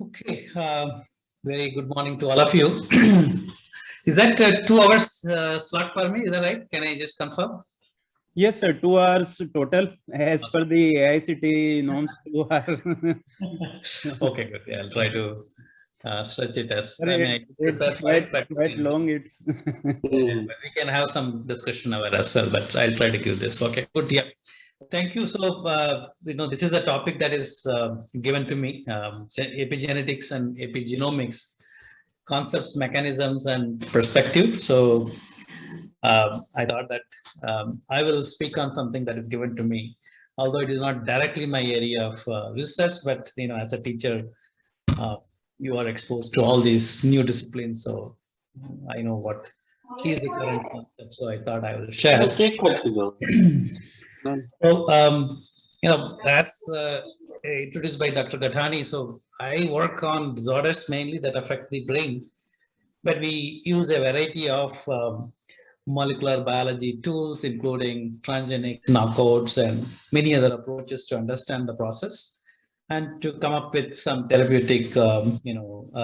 Okay, very good morning to all of you. Is that 2 hours slot for me? Is that right? Can I just confirm? Yes, sir. 2 hours total as per the AICT norms. 2 hours. Okay, good. Yeah, I'll try to stretch it as. I mean, I It's prepare for it, but quite long. It's but we can have some discussion hour as well. But I'll try to give this. Okay, good. Yeah. Thank you. So, this is a topic that is given to me, epigenetics and epigenomics, concepts, mechanisms, and perspective. So, I thought that I will speak on something that is given to me, although it is not directly my area of research, but as a teacher, you are exposed to all these new disciplines, so I know what is the current concept. So I thought I will share. So, as introduced by Dr. Gathani, so I work on disorders mainly that affect the brain, but we use a variety of molecular biology tools, including transgenics, knockouts, and many other approaches to understand the process and to come up with some therapeutic,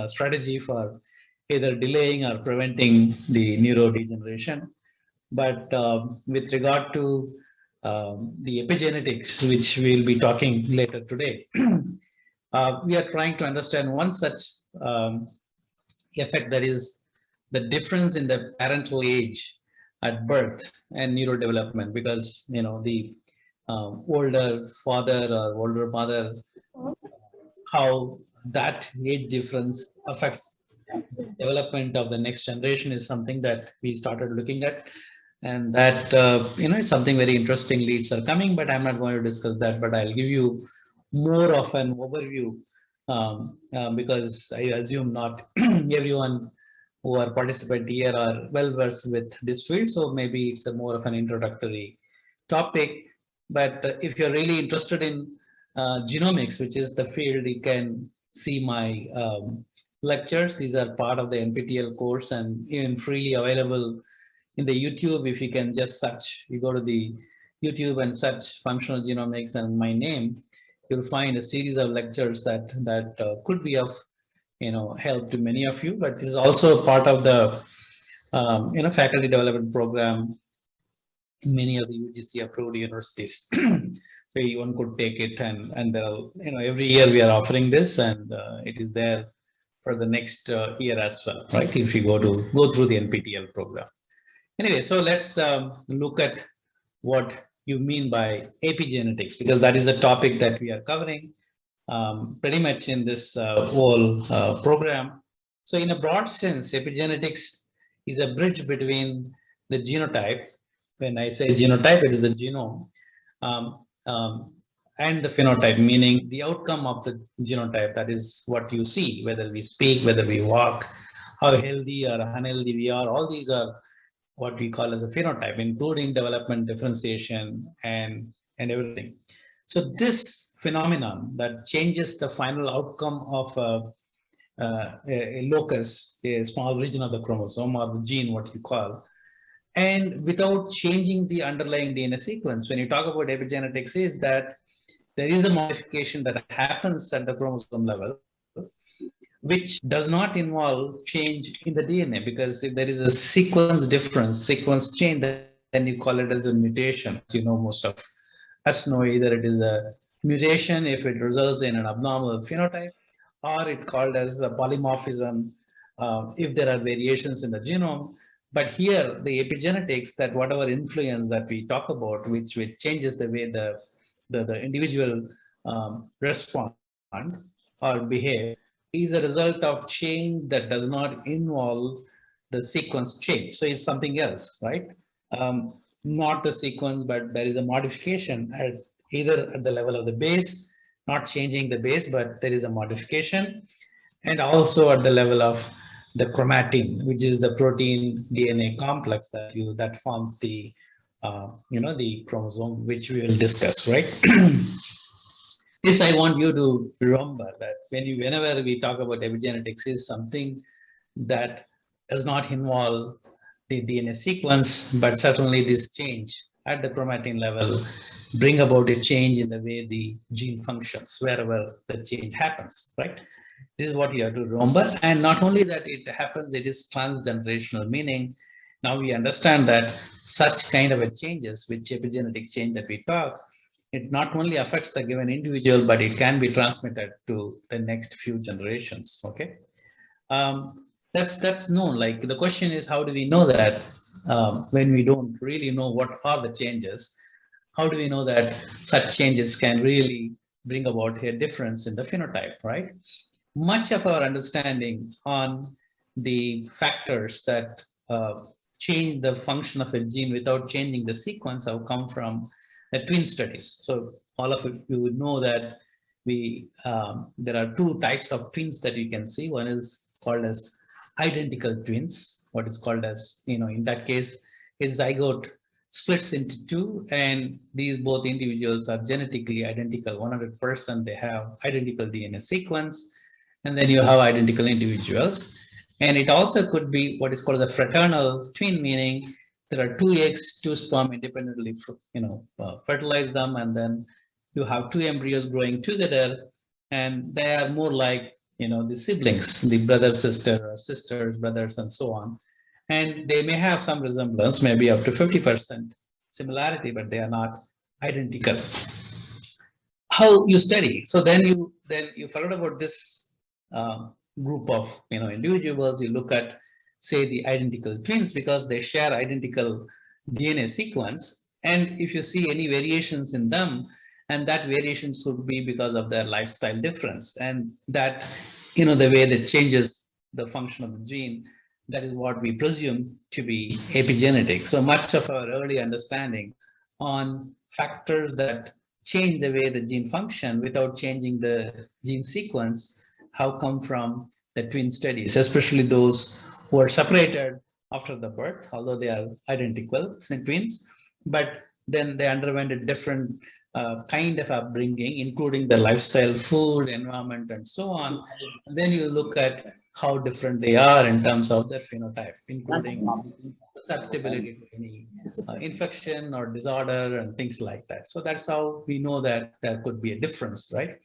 strategy for either delaying or preventing the neurodegeneration. But with regard to the epigenetics, which we'll be talking later today, we are trying to understand one such effect, that is the difference in the parental age at birth and neurodevelopment, because the older father or older mother, how that age difference affects development of the next generation is something that we started looking at, and that is something very interesting. Leads are coming, but I'm not going to discuss that, but I'll give you more of an overview, because I assume not everyone who are participant here are well versed with this field, so maybe it's a more of an introductory topic. But if you're really interested in genomics, which is the field, you can see my lectures. These are part of the NPTEL course and even freely available in the YouTube. If you can just search, you go to the YouTube and search functional genomics and my name, you'll find a series of lectures that could be of help to many of you. But this is also part of the faculty development program in many of the UGC approved universities. So one could take it, and every year we are offering this, and it is there for the next year as well, right? If you go through the NPTEL program. Anyway, so let's look at what you mean by epigenetics, because that is a topic that we are covering pretty much in this whole program. So in a broad sense, epigenetics is a bridge between the genotype. When I say genotype, it is the genome, um, um, and the phenotype, meaning the outcome of the genotype. That is what you see, whether we speak, whether we walk, how healthy or unhealthy we are. All these are what we call as a phenotype, including development, differentiation, and everything. So this phenomenon that changes the final outcome of a locus, a small region of the chromosome or the gene, what you call, and without changing the underlying DNA sequence. When you talk about epigenetics, is that there is a modification that happens at the chromosome level, which does not involve change in the DNA, because if there is a sequence difference, sequence change, then you call it as a mutation. Most of us know either it is a mutation if it results in an abnormal phenotype, or it called as a polymorphism if there are variations in the genome. But here, the epigenetics, that whatever influence that we talk about, which changes the way the individual respond or behave, is a result of change that does not involve the sequence change. So it's something else, right? Not the sequence, but there is a modification either at the level of the base, not changing the base, but there is a modification, and also at the level of the chromatin, which is the protein DNA complex that forms the the chromosome, which we will discuss, right? This I want you to remember, that whenever we talk about epigenetics, is something that does not involve the DNA sequence, but certainly this change at the chromatin level bring about a change in the way the gene functions wherever the change happens, right? This is what you have to remember. And not only that it happens, it is transgenerational, meaning now we understand that such kind of a changes, which epigenetic change that we talk, it not only affects the given individual, but it can be transmitted to the next few generations. Okay, that's known. Like the question is, how do we know that when we don't really know what are the changes? How do we know that such changes can really bring about a difference in the phenotype, right? Much of our understanding on the factors that change the function of a gene without changing the sequence have come from the twin studies. So all of you would know that there are two types of twins that you can see. One is called as identical twins, what is called as, in that case, a zygote splits into two, and these both individuals are genetically identical, 100%. They have identical DNA sequence, and then you have identical individuals. And it also could be what is called a fraternal twin, meaning there are two eggs, two sperm independently, fertilize them, and then you have two embryos growing together, and they are more like the siblings, the brother, sister, sisters, brothers, and so on. And they may have some resemblance, maybe up to 50% similarity, but they are not identical. How you study? So then you forget about this group of individuals. You look at, say, the identical twins because they share identical DNA sequence, and if you see any variations in them, and that variations could be because of their lifestyle difference, and that the way that changes the function of the gene, that is what we presume to be epigenetic. So much of our early understanding on factors that change the way the gene function without changing the gene sequence have come from the twin studies, especially those who are separated after the birth, although they are identical twins, but then they underwent a different kind of upbringing, including the lifestyle, food, environment, and so on. And then you look at how different they are in terms of their phenotype, including susceptibility to any infection or disorder and things like that. So that's how we know that there could be a difference, right?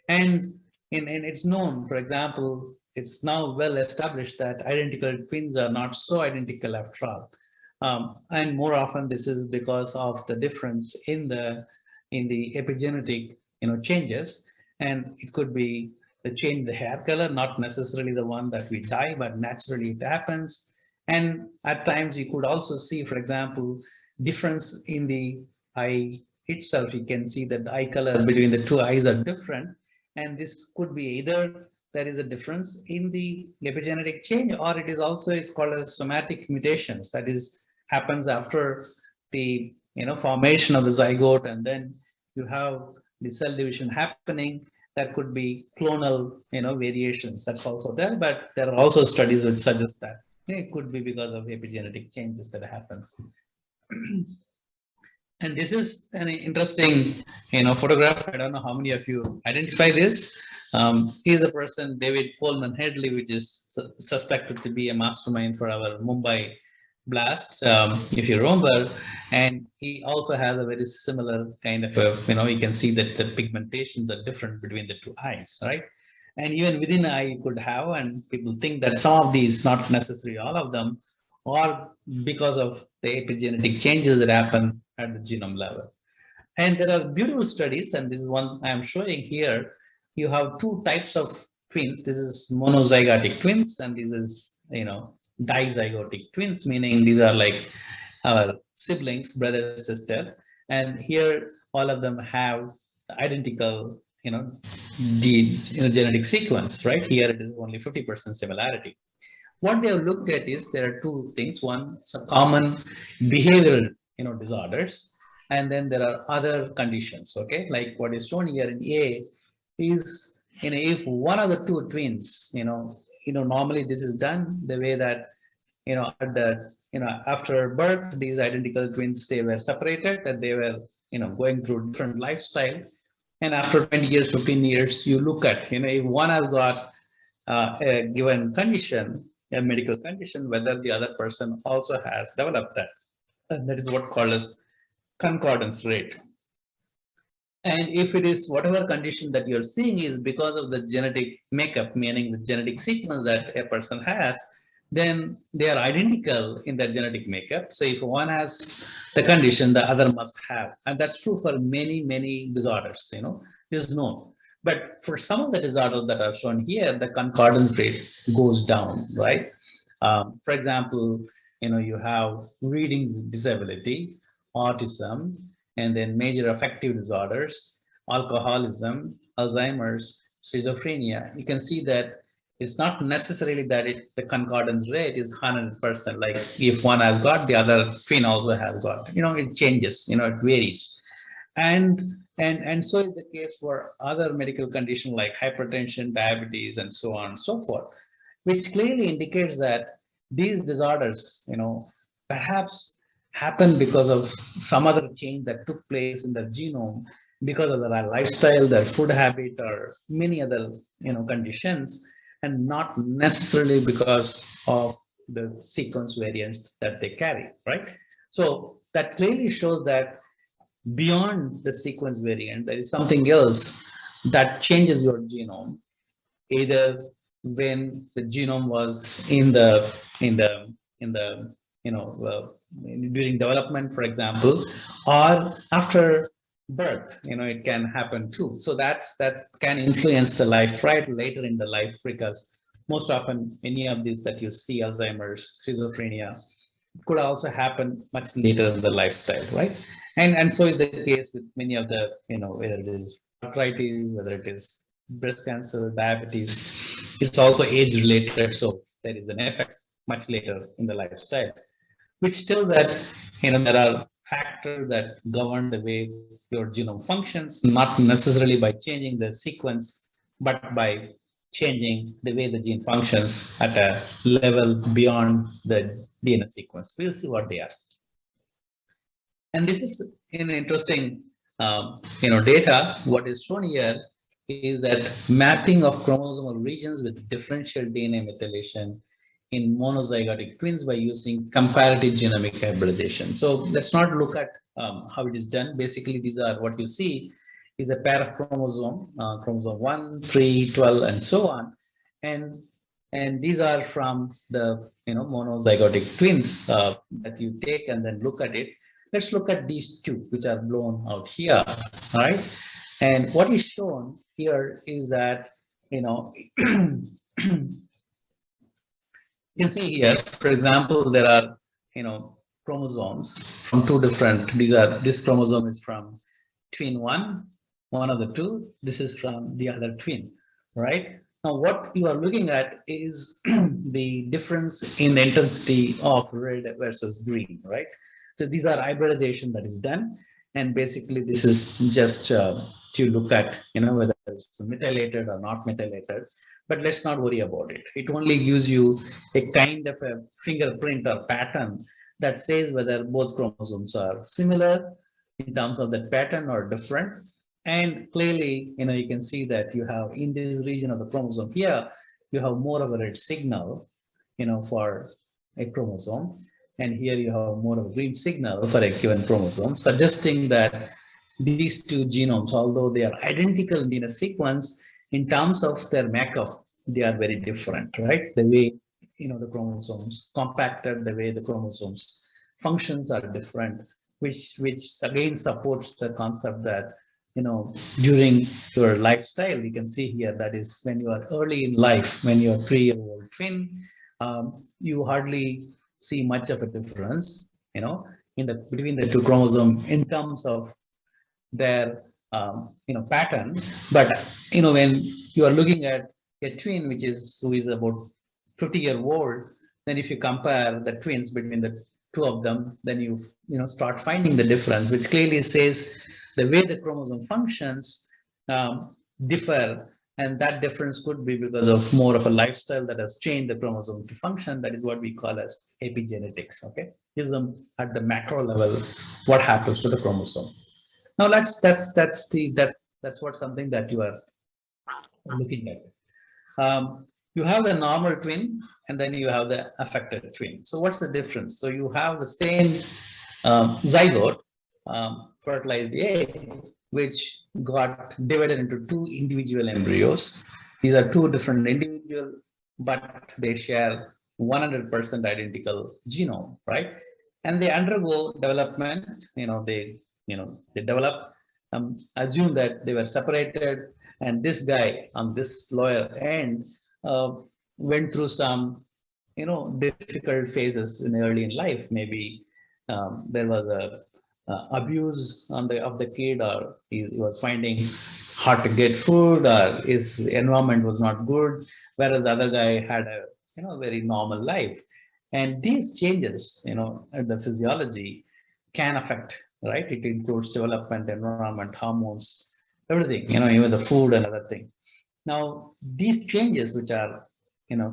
And it's known, for example, it's now well established that identical twins are not so identical after all. And more often this is because of the difference in the epigenetic changes, and it could be the change in the hair color, not necessarily the one that we dye, but naturally it happens. And at times you could also see, for example, difference in the eye itself. You can see that the eye color between the two eyes are different, and this could be either there is a difference in the epigenetic change, or it is also, it's called as somatic mutations, that is happens after the formation of the zygote, and then you have the cell division happening. That could be clonal variations, that's also there, but there are also studies which suggest that it could be because of epigenetic changes that happens. And this is an interesting photograph. I don't know how many of you identify this. He's a person, David Coleman Headley, which is suspected to be a mastermind for our Mumbai blast, if you remember. And he also has a very similar kind of a, you can see that the pigmentations are different between the two eyes, right? And even within the eye you could have, and people think that some of these, not necessarily all of them, are because of the epigenetic changes that happen at the genome level. And there are beautiful studies, and this is one I'm showing here. You have two types of twins. This is monozygotic twins, and this is dizygotic twins, meaning these are like our siblings, brother, sister. And here all of them have identical genetic sequence, right? Here it is only 50% similarity. What they have looked at is there are two things. One, some common behavioral disorders, and then there are other conditions. Okay, like what is shown here in A is if one of the two twins, normally this is done the way that at the after birth, these identical twins, they were separated, and they were going through different lifestyle. And after 20 years, 15 years, you look at if one has got a given condition, a medical condition, whether the other person also has developed that. And that is what called as concordance rate. And if it is whatever condition that you're seeing is because of the genetic makeup, meaning the genetic sequence that a person has, then they are identical in their genetic makeup. So if one has the condition, the other must have. And that's true for many, many disorders, is known. But for some of the disorders that are shown here, the concordance rate goes down, right? For example, you have reading disability, autism, and then major affective disorders, alcoholism, Alzheimer's, schizophrenia. You can see that it's not necessarily that the concordance rate is 100%. Like if one has got, the other twin also has got. It changes. It varies, and so is the case for other medical conditions like hypertension, diabetes, and so on and so forth, which clearly indicates that these disorders, perhaps happen because of some other change that took place in their genome, because of their lifestyle, their food habit, or many other, conditions, and not necessarily because of the sequence variants that they carry, right? So that clearly shows that beyond the sequence variant, there is something else that changes your genome, either when the genome was in the during development, for example, or after birth. It can happen too. So that can influence the life right later in the life, because most often any of these that you see, Alzheimer's, schizophrenia, could also happen much later in the lifestyle, right? And so is the case with many of the, whether it is arthritis, whether it is breast cancer, diabetes, it's also age related. So there is an effect much later in the lifestyle, which tells that, there are factors that govern the way your genome functions, not necessarily by changing the sequence, but by changing the way the gene functions at a level beyond the DNA sequence. We'll see what they are. And this is an interesting, data. What is shown here is that mapping of chromosomal regions with differential DNA methylation in monozygotic twins by using comparative genomic hybridization. So let's not look at how it is done. Basically, these are what you see is a pair of chromosome 1, 3, 12, and so on. And these are from the monozygotic twins that you take and then look at it. Let's look at these two, which are blown out here, all right? And what is shown here is that, you can see here, for example, there are, chromosomes from two different, this chromosome is from twin one of the two, this is from the other twin, right? Now, what you are looking at is the difference in the intensity of red versus green, right? So these are hybridization that is done, and basically this is just to look at, whether it's methylated or not methylated. But let's not worry about it. It only gives you a kind of a fingerprint or pattern that says whether both chromosomes are similar in terms of that pattern or different. And clearly, you can see that you have in this region of the chromosome here, you have more of a red signal, for a chromosome. And here you have more of a green signal for a given chromosome, suggesting that these two genomes, although they are identical in DNA sequence, in terms of their makeup, they are very different, right? The way, the chromosomes compacted, the way the chromosomes functions are different, which again supports the concept that, during your lifestyle, you can see here that is when you are early in life, when you're 3-year-old twin, you hardly see much of a difference, between the two chromosomes in terms of their pattern. But when you are looking at a twin who is about 50-year-old, then if you compare the twins between the two of them, then you start finding the difference, which clearly says the way the chromosome functions differ, and that difference could be because of more of a lifestyle that has changed the chromosome to function. That is what we call as epigenetics. Okay, is at the macro level what happens to the chromosome. Now that's what something that you are looking at. You have the normal twin, and then you have the affected twin. So what's the difference? So you have the same zygote, fertilized egg, which got divided into two individual embryos. These are two different individual, but they share 100% identical genome, right? And they undergo development. They develop. Assume that they were separated, and this guy on this lower end uh, went through some, difficult phases in early in life. Maybe there was a abuse on the of the kid, or he was finding hard to get food, or his environment was not good, whereas the other guy had a very normal life. And these changes, at the physiology can affect, right? It includes development, environment, hormones, everything, even the food and other thing. Now these changes, which are,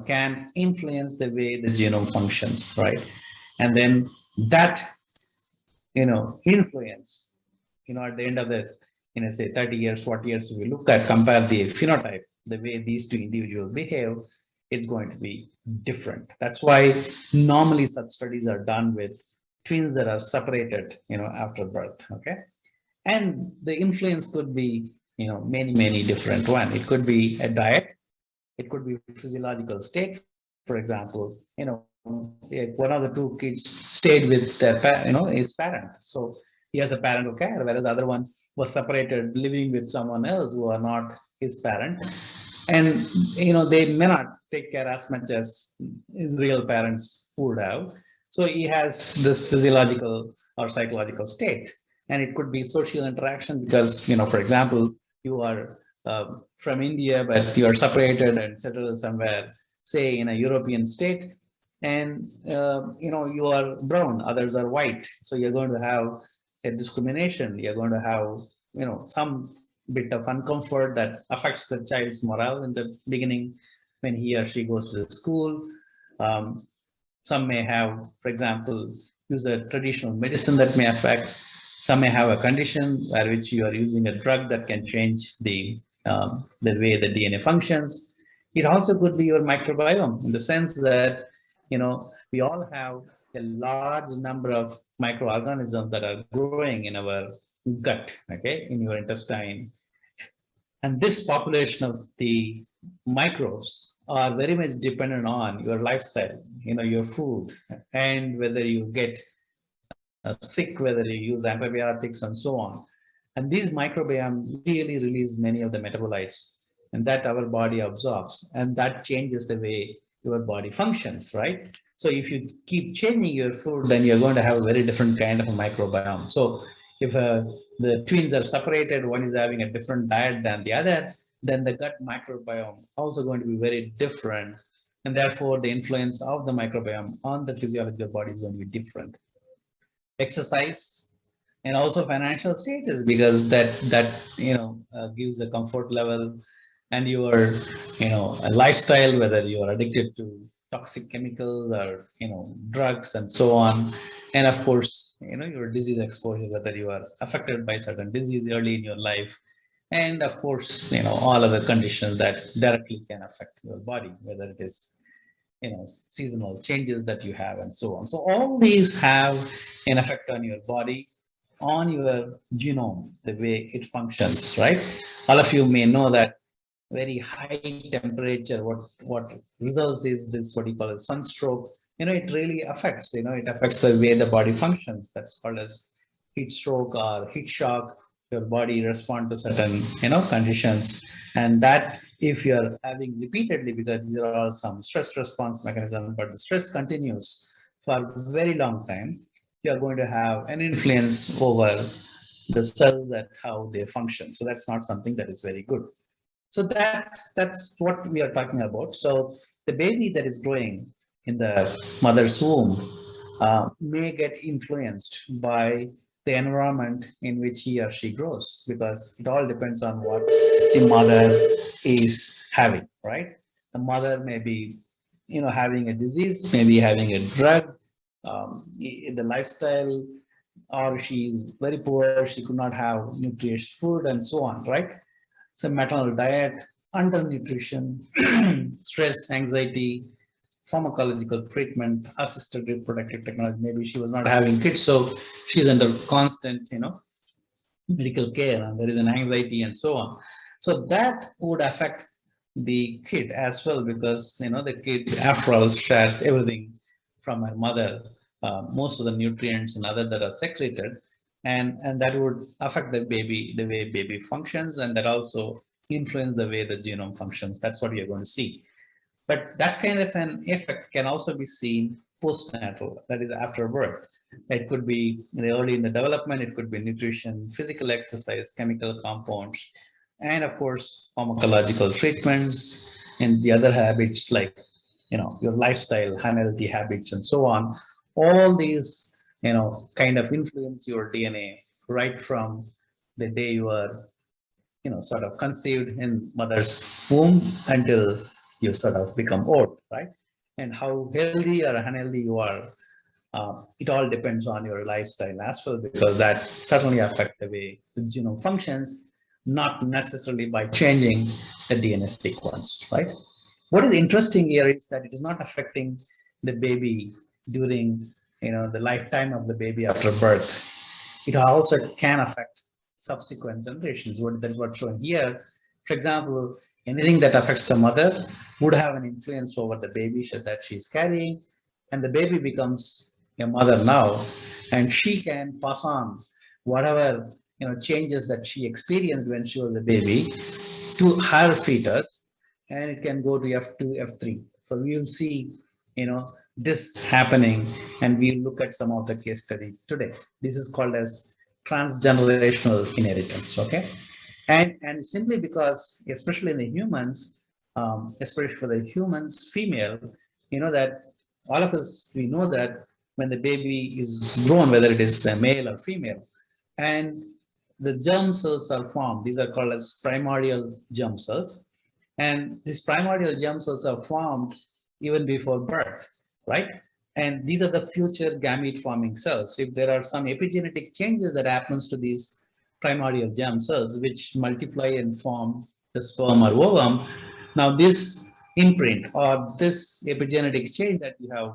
can influence the way the genome functions, right? And then that, influence, at the end of the, say 30 years, 40 years, if we look at, compare the phenotype, the way these two individuals behave, it's going to be different. That's why normally such studies are done with twins that are separated, after birth, okay? And the influence could be, many different one. It could be a diet, it could be physiological state. For example, if one of the two kids stayed with their his parent, so he has a parental care, whereas the other one was separated, living with someone else who are not his parent, and they may not take care as much as his real parents would have. So he has this physiological or psychological state, and it could be social interaction because, for example, you are from India, but you are separated and settled somewhere, say in a European state, and you are brown, others are white, so you're going to have a discrimination. You're going to have some bit of uncomfort that affects the child's morale in the beginning when he or she goes to the school. Um, some may have, for example, use a traditional medicine that may affect. Some may have a condition where which you are using a drug that can change the way the DNA functions. It also could be your microbiome in the sense that we all have a large number of microorganisms that are growing in our gut, okay, in your intestine, and this population of the microbes are very much dependent on your lifestyle, your food, and whether you get sick, whether you use antibiotics and so on. And these microbiome really release many of the metabolites, and that our body absorbs, and that changes the way your body functions, right? So if you keep changing your food, then you're going to have a very different kind of a microbiome. So if the twins are separated, one is having a different diet than the other, then the gut microbiome also going to be very different, and therefore the influence of the microbiome on the physiology of the body is going to be different. Exercise and also financial status, because that gives a comfort level, and your a lifestyle, whether you are addicted to toxic chemicals or drugs and so on, and of course your disease exposure, whether you are affected by certain disease early in your life, and of course all other conditions that directly can affect your body, whether it is seasonal changes that you have and so on. So all these have an effect on your body, on your genome, the way it functions, right? All of you may know that very high temperature, what results is this, what you call a sunstroke. It really affects, it affects the way the body functions. That's called as heat stroke or heat shock. Your body respond to certain conditions, and that if you're having repeatedly, because these are all some stress response mechanism, but the stress continues for a very long time, you are going to have an influence over the cells, that how they function. So that's not something that is very good. So that's what we are talking about. So the baby that is growing in the mother's womb may get influenced by the environment in which he or she grows, because it all depends on what the mother is having, right? The mother may be, having a disease, maybe having a drug, the lifestyle, or she's very poor, she could not have nutritious food and so on, right? So maternal diet, undernutrition, stress, anxiety, pharmacological treatment, assisted reproductive technology. Maybe she was not having kids, so she's under constant, medical care, and there is an anxiety and so on. So that would affect the kid as well, because the kid after all shares everything from her mother, most of the nutrients and other that are secreted, and that would affect the baby, the way baby functions, and that also influence the way the genome functions. That's what you're going to see. But that kind of an effect can also be seen postnatal, that is after birth. It could be early in the development, it could be nutrition, physical exercise, chemical compounds, and of course, pharmacological treatments and the other habits like, your lifestyle, unhealthy habits, and so on. All these, kind of influence your DNA right from the day you are sort of conceived in mother's womb until you sort of become old, right? And how healthy or unhealthy you are, it all depends on your lifestyle as well, because that certainly affects the way the genome functions, not necessarily by changing the DNA sequence, right? What is interesting here is that it is not affecting the baby during the lifetime of the baby after birth. It also can affect subsequent generations. That is what's shown here. For example, anything that affects the mother would have an influence over the baby that she's carrying, and the baby becomes a mother now, and she can pass on whatever changes that she experienced when she was a baby to her fetus, and it can go to F2, F3. So we'll see, this happening, and we'll look at some of the case study today. This is called as transgenerational inheritance, okay? And simply because, especially in the humans, especially for the humans, female, that all of us, we know that when the baby is grown, whether it is a male or female, and the germ cells are formed. These are called as primordial germ cells. And these primordial germ cells are formed even before birth, right? And these are the future gamete forming cells. If there are some epigenetic changes that happens to these primordial germ cells, which multiply and form the sperm or ovum, now this imprint or this epigenetic change that you have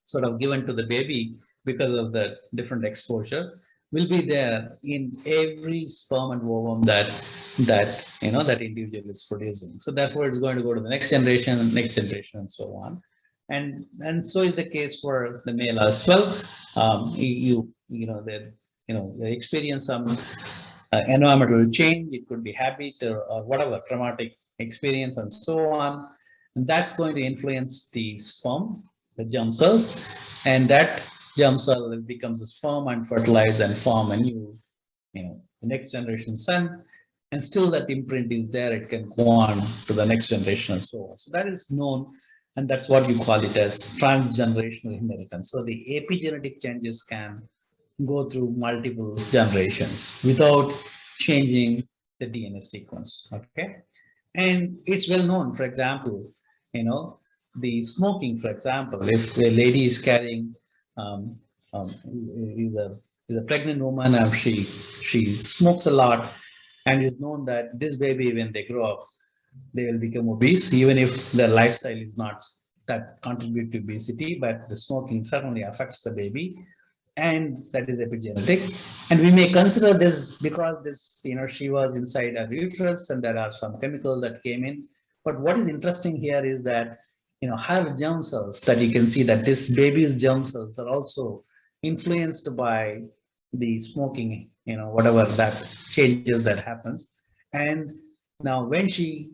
sort of given to the baby because of the different exposure will be there in every sperm and ovum that individual is producing. So therefore, it's going to go to the next generation, and so on. And so is the case for the male as well. They experience some environmental change. It could be habit or whatever traumatic experience and so on. And that's going to influence the sperm, the germ cells, and that germ cell becomes a sperm and fertilize and form a new, the next generation son. And still that imprint is there. It can go on to the next generation and so on. So that is known, and that's what you call it as transgenerational inheritance. So the epigenetic changes can go through multiple generations without changing the DNA sequence. Okay, and it's well known. For example, the smoking. For example, if a lady is carrying is a pregnant woman and she smokes a lot, and it's known that this baby, when they grow up, they will become obese, even if their lifestyle is not that contribute to obesity, but the smoking certainly affects the baby, and that is epigenetic. And we may consider this because this, she was inside her uterus, and there are some chemicals that came in. But what is interesting here is that, her germ cells, that you can see that this baby's germ cells are also influenced by the smoking, whatever that changes that happens. And now when she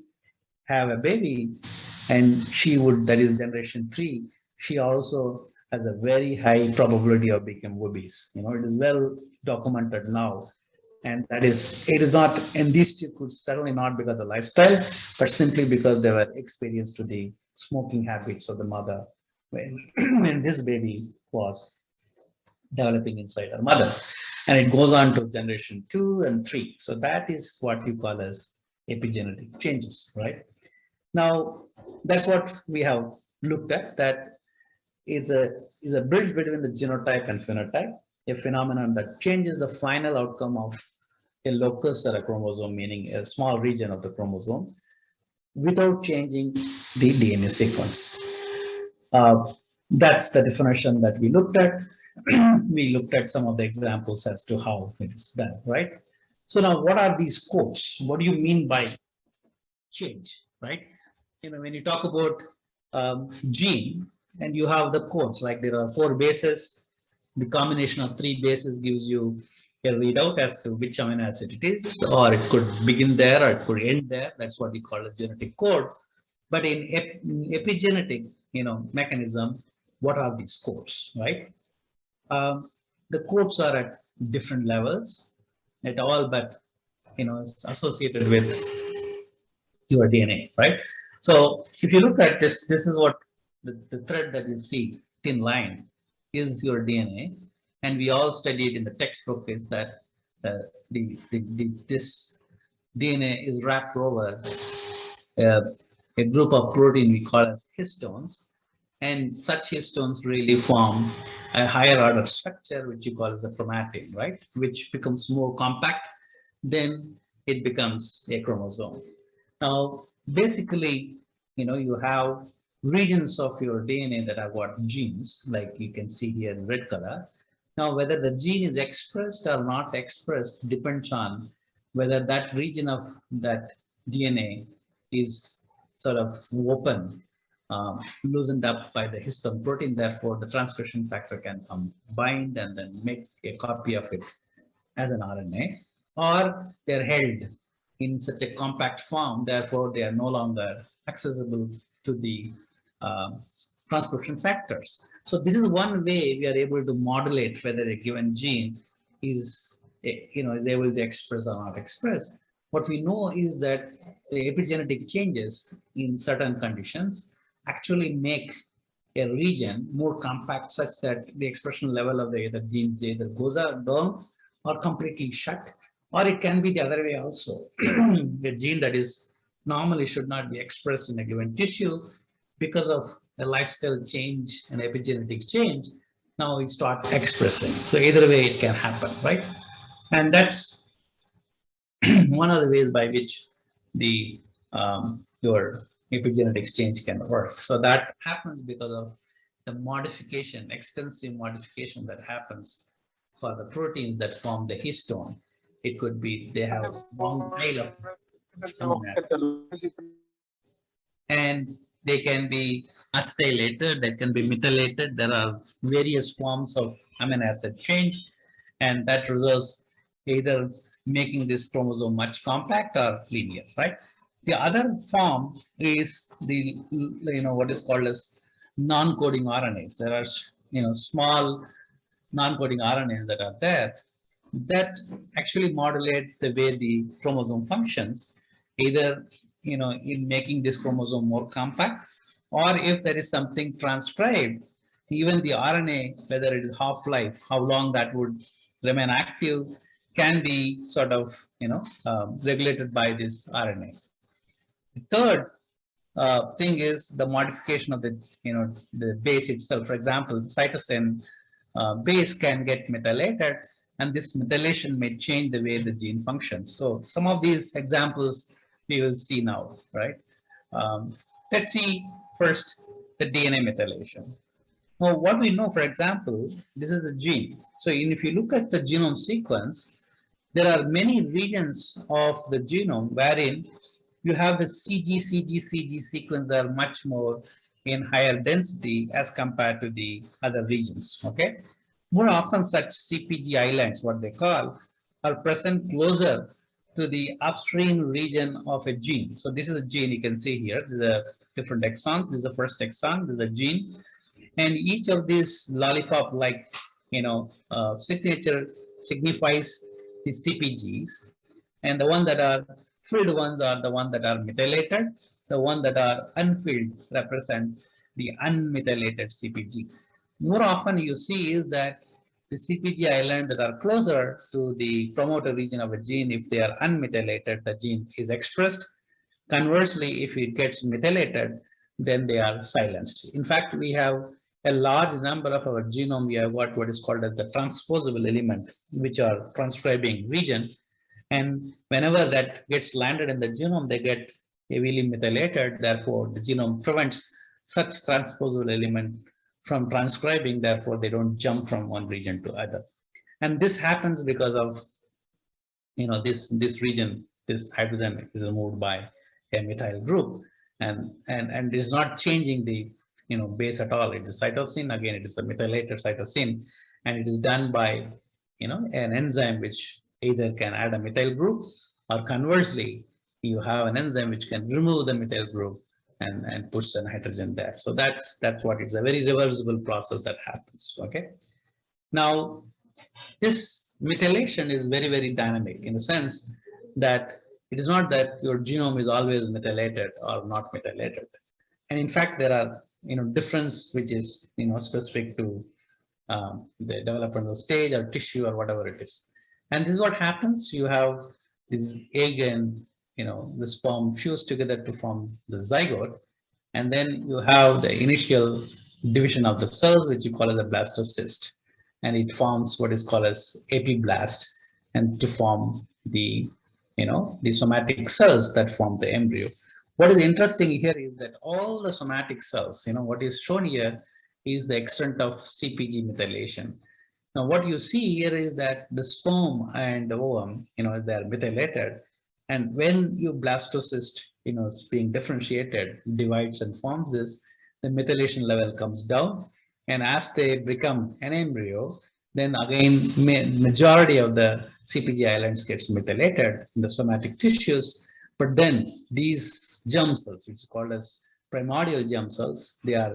have a baby, and she would, that is generation 3, she also has a very high probability of becoming obese. It is well documented now. And that is, it is not, and these two could certainly not because of lifestyle, but simply because they were experienced to the smoking habits of the mother when, when this baby was developing inside her mother. And it goes on to generation 2 and 3. So that is what you call as epigenetic changes, right? Now, that's what we have looked at. That is a bridge between the genotype and phenotype, a phenomenon that changes the final outcome of a locus or a chromosome, meaning a small region of the chromosome, without changing the DNA sequence. That's the definition that we looked at. We looked at some of the examples as to how it is done, right? So now, what are these codes? What do you mean by change, right? When you talk about gene and you have the codes, like there are 4 bases, the combination of 3 bases gives you a readout as to which amino acid it is, or it could begin there or it could end there. That's what we call a genetic code. But in epigenetic, mechanism, what are these codes, right? The codes are at different levels, at all, but it's associated with your DNA, right? So if you look at this, this is what the thread that you see, thin line, is your DNA. And we all studied in the textbook is that this DNA is wrapped over uh, a group of protein we call as histones. And such histones really form a higher order structure, which you call as a chromatin, right? Which becomes more compact, then it becomes a chromosome. Now, basically, you have regions of your DNA that have got genes, like you can see here in red color. Now, whether the gene is expressed or not expressed depends on whether that region of that DNA is sort of open, loosened up by the histone protein. Therefore, the transcription factor can bind and then make a copy of it as an RNA, or they're held in such a compact form, therefore they are no longer accessible to the transcription factors. So this is one way we are able to modulate whether a given gene is is able to express or not express. What we know is that the epigenetic changes in certain conditions actually make a region more compact such that the expression level of the genes either goes down or completely shut, or it can be the other way also. The gene that is normally should not be expressed in a given tissue because of a lifestyle change and epigenetic change, now we start expressing. So either way it can happen, right? And that's one of the ways by which the your epigenetic change can work. So that happens because of the modification, extensive modification that happens for the proteins that form the histone. It could be they have long tail of amino acids, and they can be acetylated, they can be methylated. There are various forms of amino acid change, and that results either making this chromosome much compact or linear, right? The other form is the what is called as non-coding RNAs. There are small non-coding RNAs that are there that actually modulate the way the chromosome functions, either in making this chromosome more compact, or if there is something transcribed, even the RNA, whether it is half-life, how long that would remain active, can be sort of regulated by this RNA. The third thing is the modification of the base itself. For example, the cytosine base can get methylated, and this methylation may change the way the gene functions. So some of these examples we will see now, right? Let's see first the DNA methylation. Now, what we know, for example, this is the gene. So if you look at the genome sequence, there are many regions of the genome wherein you have the CG sequence are much more in higher density as compared to the other regions, okay? More often such CPG islands, what they call, are present closer to the upstream region of a gene. So this is a gene you can see here. This is a different exon. This is the first exon. This is a gene. And each of these lollipop-like, signature signifies the CPGs. And the ones that are filled ones are the ones that are methylated. The ones that are unfilled represent the unmethylated CPG. More often you see is that the CPG islands that are closer to the promoter region of a gene, if they are unmethylated, the gene is expressed. Conversely, if it gets methylated, then they are silenced. In fact, we have a large number of our genome. We have got what is called as the transposable element, which are transcribing region. And whenever that gets landed in the genome, they get heavily methylated. Therefore, the genome prevents such transposable element from transcribing, therefore they don't jump from one region to other. And this happens because of, this region, this hydrogen is removed by a methyl group, and is not changing the base at all. It is cytosine, again it is a methylated cytosine, and it is done by an enzyme which either can add a methyl group, or conversely you have an enzyme which can remove the methyl group and push the nitrogen there. So that's what it's a very reversible process that happens. Okay, now this methylation is very, very dynamic in the sense that it is not that your genome is always methylated or not methylated. And in fact, there are difference which is specific to the developmental stage or tissue or whatever it is. And this is what happens. You have this egg and the sperm fused together to form the zygote, and then you have the initial division of the cells, which you call as a blastocyst, and it forms what is called as epiblast, and to form the the somatic cells that form the embryo. What is interesting here is that all the somatic cells, what is shown here is the extent of CpG methylation. Now, what you see here is that the sperm and the ovum, they are methylated, and when your blastocyst, is being differentiated, divides and forms this, the methylation level comes down, and as they become an embryo, then again majority of the CpG islands gets methylated in the somatic tissues. But then these germ cells, which is called as primordial germ cells, they are,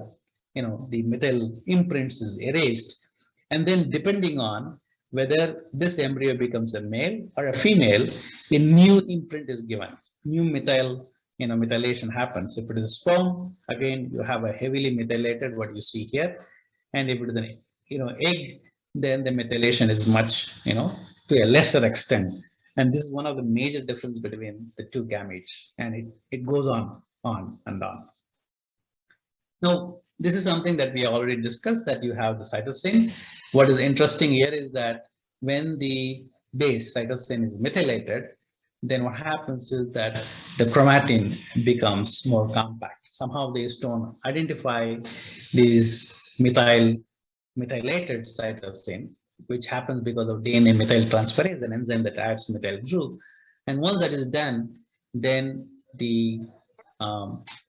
the methyl imprints is erased, and then depending on whether this embryo becomes a male or a female, a new imprint is given. New methylation happens. If it is sperm, again you have a heavily methylated, what you see here, and if it is an egg, then the methylation is much to a lesser extent. And this is one of the major difference between the two gametes, and it goes on and on. Now, this is something that we already discussed, that you have the cytosine. What is interesting here is that when the base cytosine is methylated, then what happens is that the chromatin becomes more compact. Somehow the histone identify these methylated cytosine, which happens because of DNA methyltransferase, an enzyme that adds methyl group. And once that is done, then the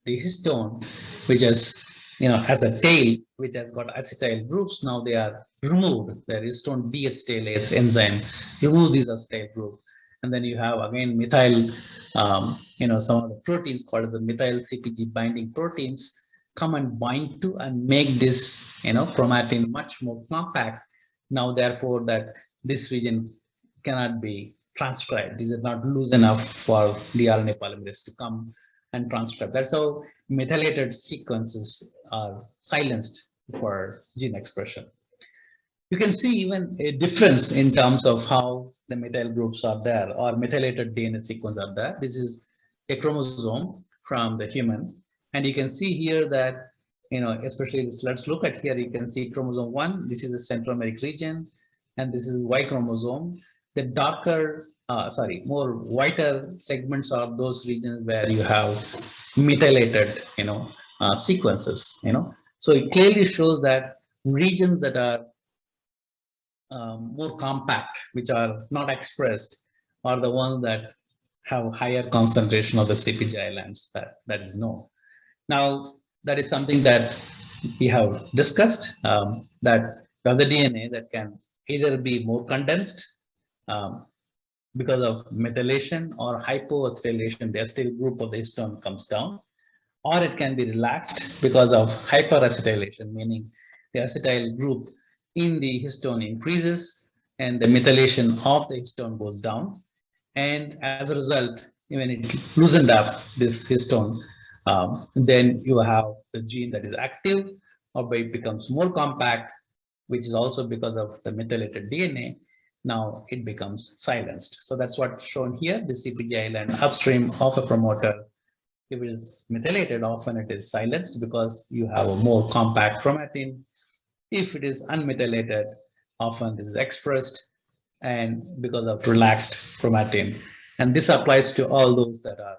histone, which has a tail which has got acetyl groups, now they are removed. The histone deacetylase enzyme removes these acetyl group, and then you have again methyl, some of the proteins called as the methyl CpG binding proteins come and bind to and make this chromatin much more compact. Now, therefore, that this region cannot be transcribed. These are not loose enough for the RNA polymerase to come and transcribe. That's how methylated sequences are silenced for gene expression. You can see even a difference in terms of how the methyl groups are there, or methylated DNA sequence are there. This is a chromosome from the human, and you can see here that especially this, let's look at here, you can see chromosome 1, this is the centromeric region, and this is Y chromosome. The darker more whiter segments are those regions where you have methylated sequences. So it clearly shows that regions that are more compact, which are not expressed, are the ones that have higher concentration of the CpG islands that is known. Now, that is something that we have discussed, that the DNA that can either be more condensed because of methylation, or hypoacetylation, the acetyl group of the histone comes down, or it can be relaxed because of hyperacetylation, meaning the acetyl group in the histone increases and the methylation of the histone goes down, and as a result, when it loosened up this histone, then you have the gene that is active, or it becomes more compact, which is also because of the methylated DNA. Now it becomes silenced. So that's what's shown here, the CpG island upstream of a promoter. If it is methylated, often it is silenced because you have a more compact chromatin. If it is unmethylated, often this is expressed, and because of relaxed chromatin. And this applies to all those that are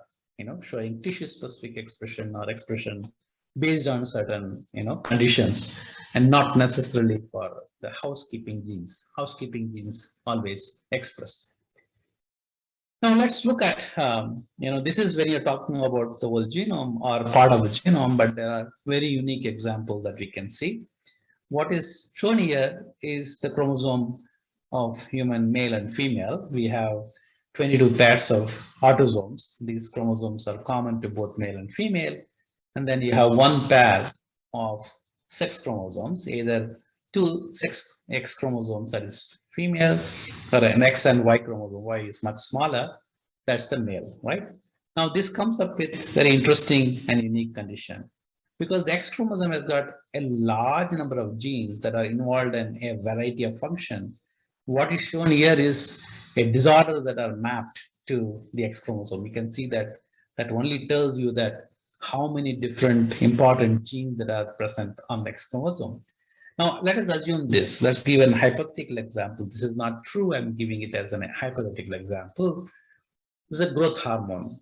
showing tissue specific expression or expression based on certain, conditions, and not necessarily for the housekeeping genes. Housekeeping genes always express. Now let's look at, this is when you're talking about the whole genome or part of the genome, but there are very unique examples that we can see. What is shown here is the chromosome of human male and female. We have 22 pairs of autosomes. These chromosomes are common to both male and female. And then you have one pair of sex chromosomes, either two sex X chromosomes, that is female, or an X and Y chromosome. Y is much smaller, that's the male, right? Now this comes up with very interesting and unique condition, because the X chromosome has got a large number of genes that are involved in a variety of function. What is shown here is a disorder that are mapped to the X chromosome. You can see that that only tells you that how many different important genes that are present on the X chromosome. Now, let us assume this. Let's give a hypothetical example. This is not true. I'm giving it as a hypothetical example. This is a growth hormone.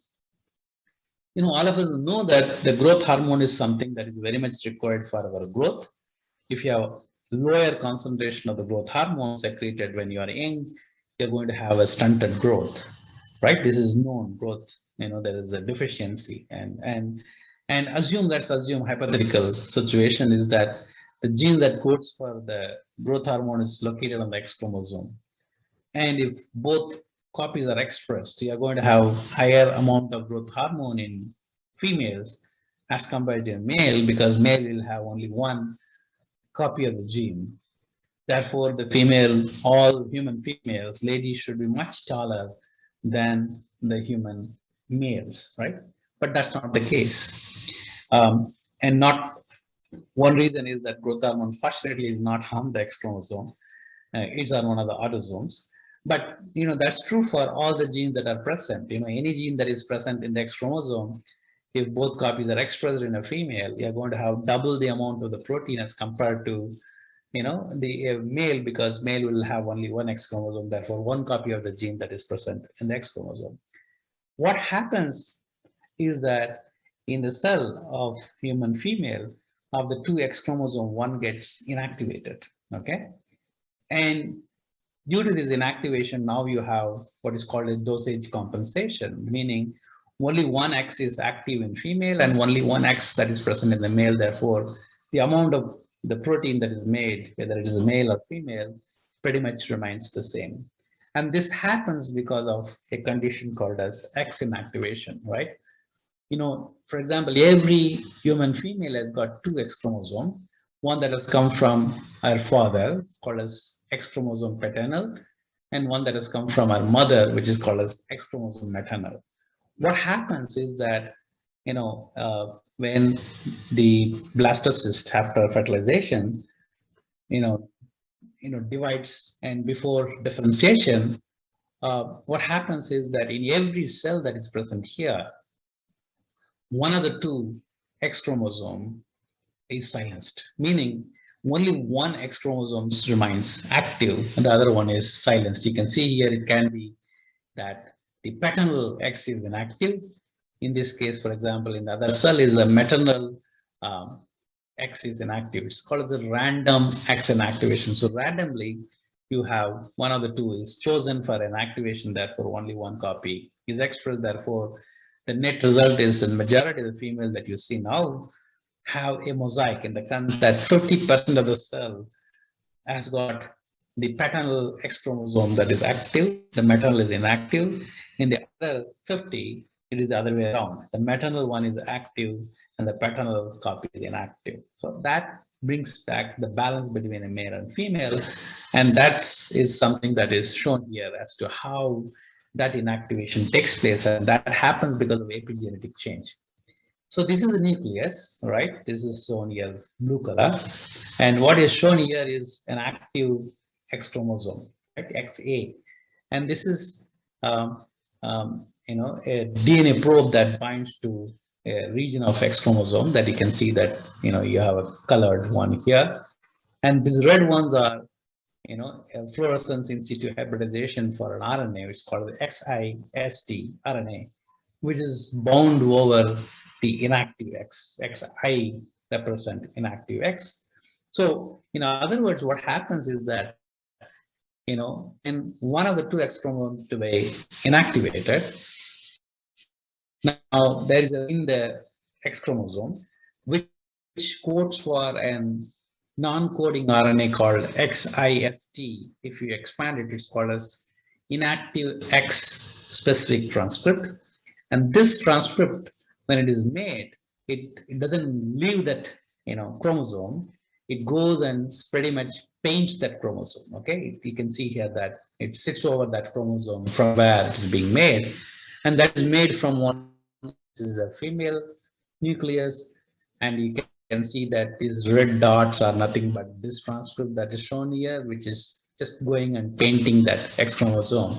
All of us know that the growth hormone is something that is very much required for our growth. If you have lower concentration of the growth hormone secreted when you are young, you're going to have a stunted growth, right? This is known growth. There is a deficiency, and let's assume hypothetical situation is that the gene that codes for the growth hormone is located on the X chromosome, and if both copies are expressed, you are going to have higher amount of growth hormone in females as compared to male, because male will have only one copy of the gene. Therefore, the female, all human females, ladies should be much taller than the human males, right? But that's not the case. And not one reason is that growth hormone fortunately is not on the X chromosome. It's on one of the autosomes. But that's true for all the genes that are present. Any gene that is present in the X chromosome, if both copies are expressed in a female, you're going to have double the amount of the protein as compared to the male, because male will have only one X chromosome, therefore one copy of the gene that is present in the X chromosome. What happens is that in the cell of human female, of the two X chromosome, one gets inactivated, okay? And due to this inactivation, now you have what is called a dosage compensation, meaning only one X is active in female and only one X that is present in the male. Therefore, the amount of the protein that is made, whether it is male or female, pretty much remains the same. And this happens because of a condition called as X inactivation, right? For example, every human female has got two X chromosomes, one that has come from her father, it's called as X chromosome paternal, and one that has come from her mother, which is called as X chromosome maternal. What happens is that, when the blastocyst after fertilization, divides, and before differentiation, what happens is that in every cell that is present here, one of the two X chromosome is silenced, meaning only one X chromosome remains active and the other one is silenced. You can see here it can be that the paternal X is inactive. In this case, for example, in the other cell is a maternal X is inactive. It's called as a random X inactivation. So randomly, you have one of the two is chosen for an activation, therefore only one copy is expressed. Therefore, the net result is the majority of the female that you see now have a mosaic in the sense that 50% of the cell has got the paternal X chromosome that is active, the maternal is inactive. In the other 50, it is the other way around. The maternal one is active and the paternal copy is inactive. So that brings back the balance between a male and female, and that is something that is shown here as to how that inactivation takes place, and that happens because of epigenetic change. So this is the nucleus, right? This is shown here, blue color. And what is shown here is an active X chromosome, right? XA. And this is, a DNA probe that binds to a region of X chromosome that you can see that, you have a colored one here. And these red ones are, a fluorescence in situ hybridization for an RNA, which is called the XIST RNA, which is bound over the inactive X. XI represent inactive X. So in other words, what happens is that, in one of the two X chromosomes to be inactivated, now there is in the X chromosome, which codes for an non-coding RNA called XIST. If you expand it, it's called as inactive X specific transcript. And this transcript, when it is made, it doesn't leave that chromosome. It goes and pretty much paints that chromosome. Okay, you can see here that it sits over that chromosome from where it is being made, and that is made from one. This is a female nucleus, and you can see that these red dots are nothing but this transcript that is shown here, which is just going and painting that X chromosome.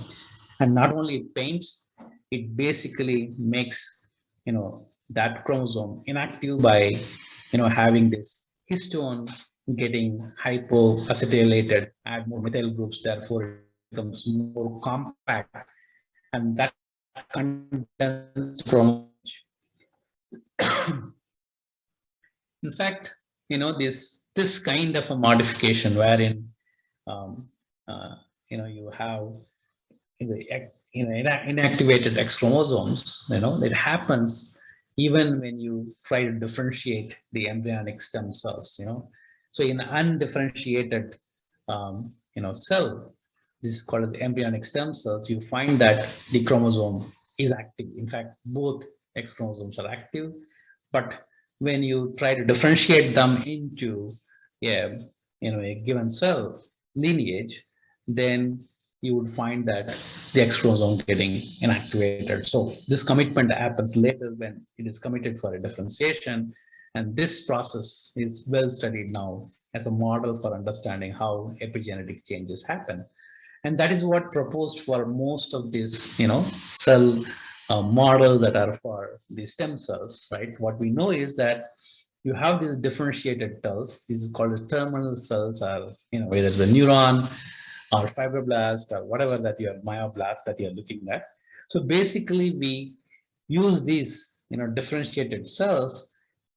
And not only it paints, it basically makes that chromosome inactive by having this histone getting hypoacetylated, add more methyl groups, therefore it becomes more compact, and that condensed chromosome. In fact, this kind of a modification wherein you have inactivated X chromosomes, it happens even when you try to differentiate the embryonic stem cells. So in undifferentiated cell, this is called as embryonic stem cells, you find that the chromosome is active. In fact, both X chromosomes are active, but when you try to differentiate them into a given cell lineage, then you would find that the X chromosome getting inactivated. So this commitment happens later when it is committed for a differentiation, and this process is well studied now as a model for understanding how epigenetic changes happen. And that is what proposed for most of these cell model that are for the stem cells, right? What we know is that you have these differentiated cells. This is called terminal cells, or whether it's a neuron or fibroblast or whatever that you are, myoblast that you're looking at. So basically we use these differentiated cells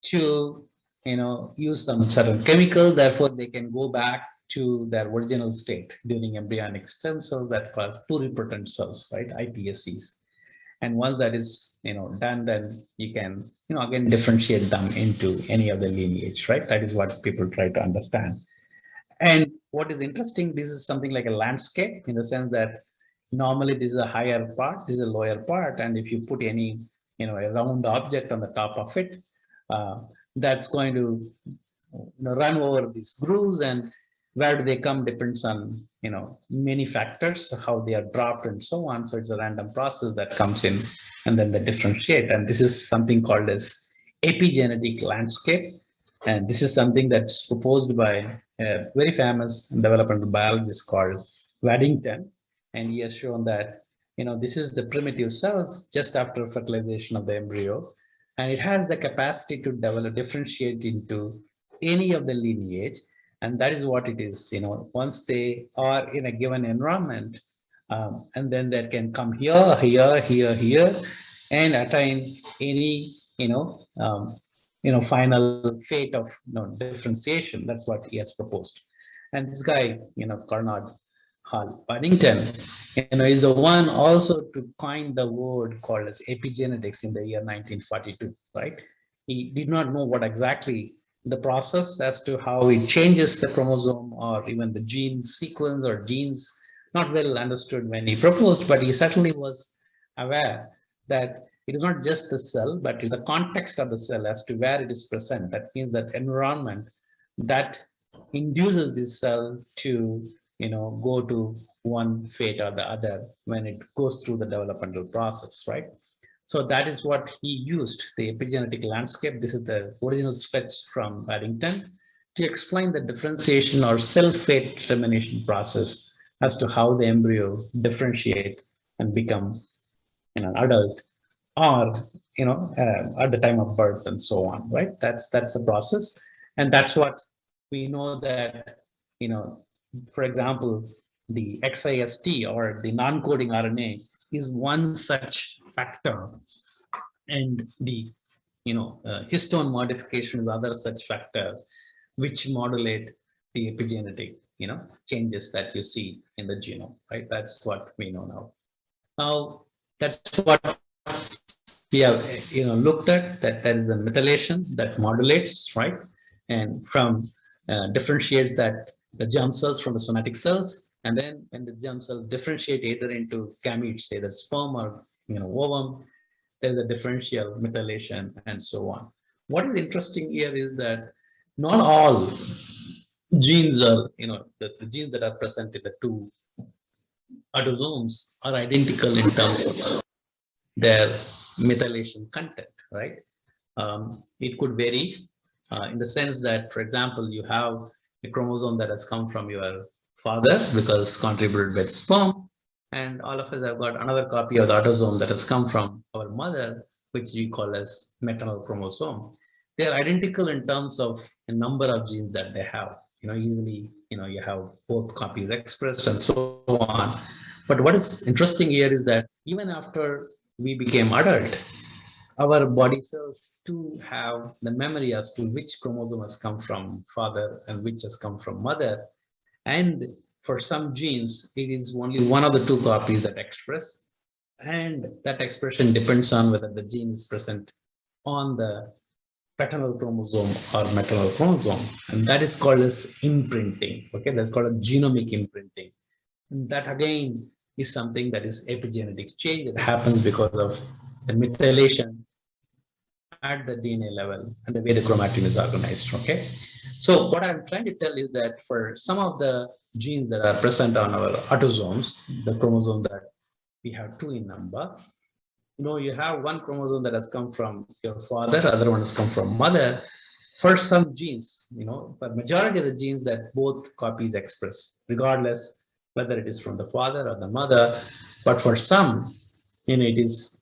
to use some certain chemical, therefore they can go back to their original state during embryonic stem cells that cause pluripotent cells, right, iPSCs. And once that is done, then you can again differentiate them into any of the lineage, right? That is what people try to understand. And what is interesting, this is something like a landscape in the sense that normally this is a higher part, this is a lower part, and if you put any a round object on the top of it, that's going to run over these grooves, and where do they come depends on many factors, how they are dropped and so on. So it's a random process that comes in, and then they differentiate. And this is something called as epigenetic landscape, and this is something that's proposed by a very famous developmental biologist called Waddington, and he has shown that this is the primitive cells just after fertilization of the embryo, and it has the capacity to differentiate into any of the lineage. And that is what it is, once they are in a given environment, and then that can come here, here, and attain any, final fate of differentiation. That's what he has proposed. And this guy, Carnot Hall Paddington, is the one also to coin the word called as epigenetics in the year 1942, right? He did not know what exactly the process as to how it changes the chromosome or even the gene sequence or genes, not well understood when he proposed, but he certainly was aware that it is not just the cell, but it's the context of the cell as to where it is present. That means that environment that induces this cell to go to one fate or the other when it goes through the developmental process, right? So that is what he used, the epigenetic landscape. This is the original sketch from Paddington to explain the differentiation or cell fate determination process as to how the embryo differentiate and become an adult, or at the time of birth and so on, right? That's the process, and that's what we know that for example, the XIST or the non-coding RNA is one such factor, and the histone modification is other such factor which modulate the epigenetic, changes that you see in the genome, right? That's what we know now. Now, that's what we have, looked at, that there is a methylation that modulates, right? And from differentiates that the germ cells from the somatic cells, and then when the germ cells differentiate either into gametes, either sperm or ovum, there's a differential methylation and so on. What is interesting here is that not all genes are, the genes that are present in the two autosomes are identical in terms of their methylation content, right? It could vary in the sense that, for example, you have a chromosome that has come from your father because contributed by sperm, and all of us have got another copy of the autosome that has come from our mother, which we call as maternal chromosome. They are identical in terms of a number of genes that they have. Easily, you have both copies expressed and so on. But what is interesting here is that even after we became adult, our body cells to have the memory as to which chromosome has come from father and which has come from mother. And for some genes, it is only one of the two copies that express. And that expression depends on whether the gene is present on the paternal chromosome or maternal chromosome. And that is called as imprinting. Okay, that's called a genomic imprinting. And that again is something that is epigenetic change that happens because of the methylation at the DNA level and the way the chromatin is organized, okay? So what I'm trying to tell is that for some of the genes that are present on our autosomes, the chromosome that we have two in number, you have one chromosome that has come from your father, other one has come from mother. For some genes, for majority of the genes that both copies express, regardless whether it is from the father or the mother, but for some, it is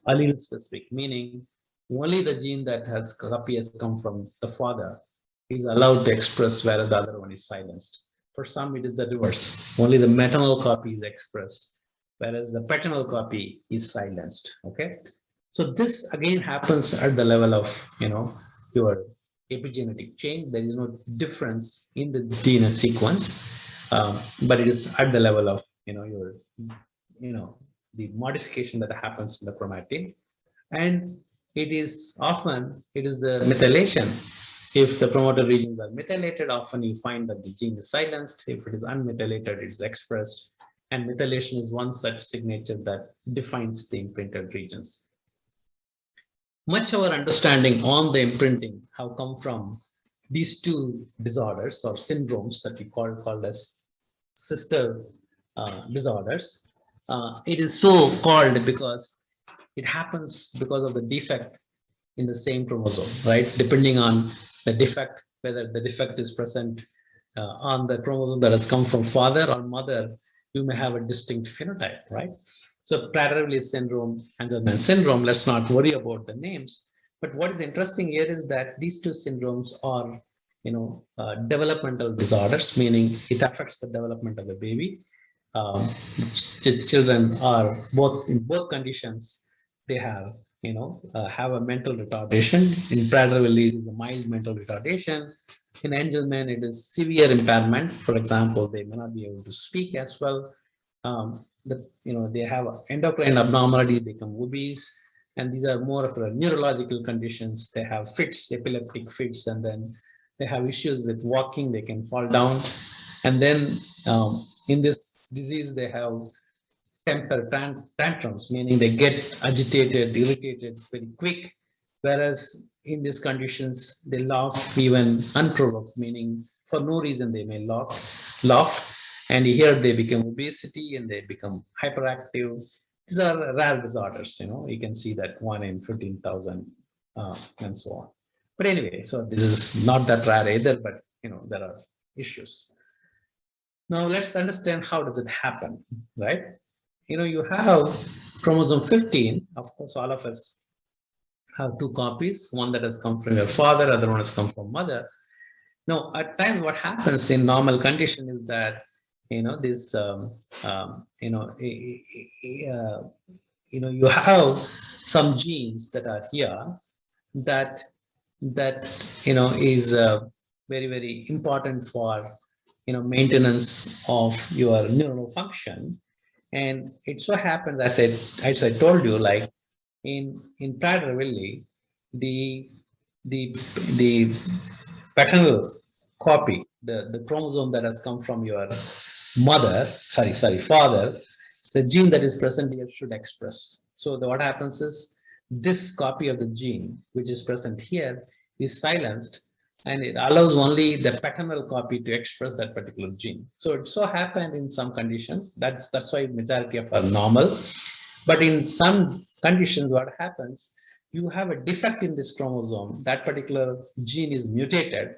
allele specific, meaning only the gene that has copy has come from the father is allowed to express, whereas the other one is silenced. For some, it is the reverse. Only the maternal copy is expressed, whereas the paternal copy is silenced. Okay, so this again happens at the level of your epigenetic change. There is no difference in the DNA sequence, but it is at the level of your the modification that happens in the chromatin, and it is the methylation. If the promoter regions are methylated, often you find that the gene is silenced. If it is unmethylated, it is expressed. And methylation is one such signature that defines the imprinted regions. Much of our understanding on the imprinting have come from these two disorders or syndromes that we call as sister disorders. It is so called because it happens because of the defect in the same chromosome, right? Depending on the defect, whether the defect is present on the chromosome that has come from father or mother, you may have a distinct phenotype, right? So Prader-Willi syndrome, Angelman syndrome, let's not worry about the names. But what is interesting here is that these two syndromes are, developmental disorders, meaning it affects the development of the baby. Children are in both conditions, they have a mental retardation. In Prader-Willi, it is a mild mental retardation. In Angelman, it is severe impairment. For example, they may not be able to speak as well. They have endocrine abnormalities, become obese, and these are more of a neurological conditions. They have fits, epileptic fits, and then they have issues with walking. They can fall down, and then in this disease, they have temper tantrums, meaning they get agitated, irritated very quick, whereas in these conditions, they laugh even unprovoked, meaning for no reason they may laugh, and here they become obesity and they become hyperactive. These are rare disorders, you can see that 1 in 15,000 and so on. But anyway, so this is not that rare either, but there are issues. Now let's understand how does it happen, right? You have chromosome 15. Of course, all of us have two copies, one that has come from your father, other one has come from mother. Now, at times, what happens in normal condition is that this you have some genes that are here, that that is very, very important for maintenance of your neuronal function. And it so happens, as I told you, like in Prader-Willi, the the the paternal copy, the chromosome that has come from your father, the gene that is present here should express. So what happens is this copy of the gene, which is present here, is silenced, and it allows only the paternal copy to express that particular gene. So it so happened in some conditions, that's why majority of are normal. But in some conditions, what happens, you have a defect in this chromosome, that particular gene is mutated.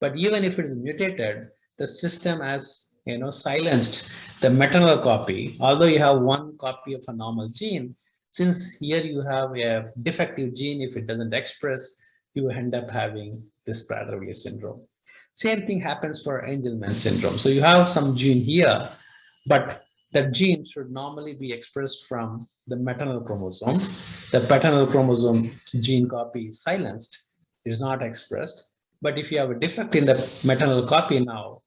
But even if it is mutated, the system has silenced the maternal copy. Although you have one copy of a normal gene, since here you have a defective gene, if it doesn't express, you end up having this Prader-Willi syndrome. Same thing happens for Angelman syndrome. So you have some gene here, but that gene should normally be expressed from the maternal chromosome. The paternal chromosome gene copy is silenced, it is not expressed. But if you have a defect in the maternal copy now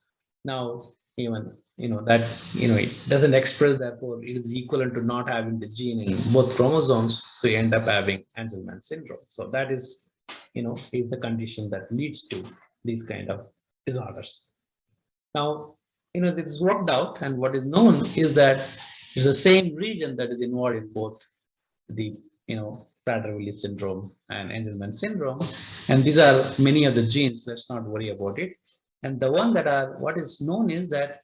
even that it doesn't express, therefore it is equivalent to not having the gene in both chromosomes. So you end up having Angelman syndrome. So that is is the condition that leads to these kind of disorders. Now, this is worked out, and what is known is that it's the same region that is involved in both the Prader-Willi syndrome and Angelman syndrome, and these are many of the genes. Let's not worry about it. And the one that are what is known is that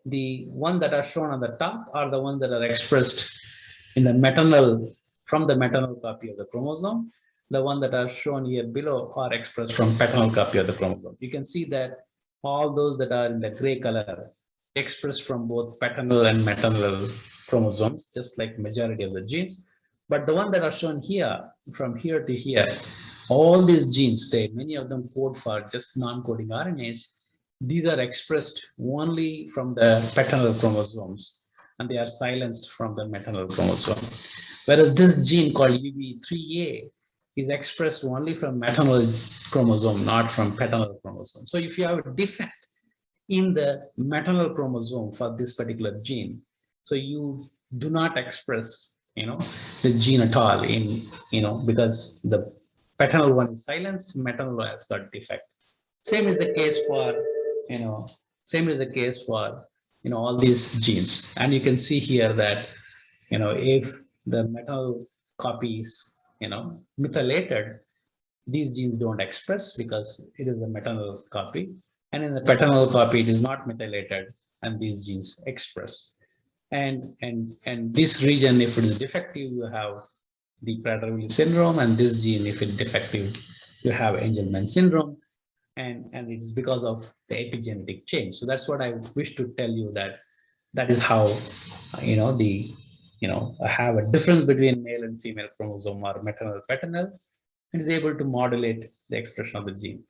the one that are shown on the top are the ones that are expressed in the maternal from the maternal copy of the chromosome. The one that are shown here below are expressed from paternal copy of the chromosome. You can see that all those that are in the gray color expressed from both paternal and maternal chromosomes, just like majority of the genes. But the one that are shown here, from here to here, all these genes, many of them code for just non-coding RNAs. These are expressed only from the paternal chromosomes, and they are silenced from the maternal chromosome. Whereas this gene called UB3A is expressed only from maternal chromosome, not from paternal chromosome. So if you have a defect in the maternal chromosome for this particular gene, so you do not express the gene at all in because the paternal one is silenced, maternal one has got defect. Same is the case for all these genes. And you can see here that if the maternal copy is methylated, these genes don't express because it is a maternal copy, and in the paternal copy it is not methylated and these genes express. And this region, if it is defective, you have the Prader-Willi syndrome, and this gene, if it's defective, you have Angelman syndrome, and it's because of the epigenetic change. So that's what I wish to tell you, that is how have a difference between male and female chromosome or maternal paternal, and is able to modulate the expression of the gene.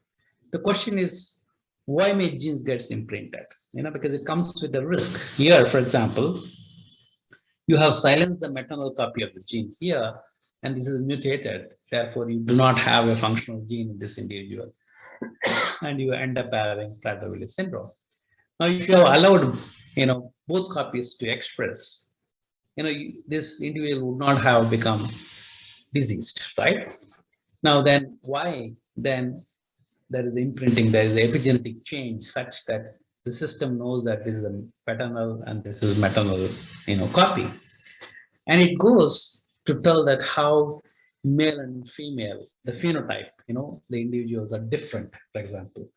The question is, why may genes get imprinted? Because it comes with a risk. Here, for example, you have silenced the maternal copy of the gene here, and this is mutated. Therefore, you do not have a functional gene in this individual, and you end up having Prader-Willi syndrome. Now, if you have allowed, both copies to express, this individual would not have become diseased, right? Now, then why then there is imprinting, there is epigenetic change such that the system knows that this is a paternal and this is maternal, copy, and it goes to tell that how male and female, the phenotype, the individuals are different, for example.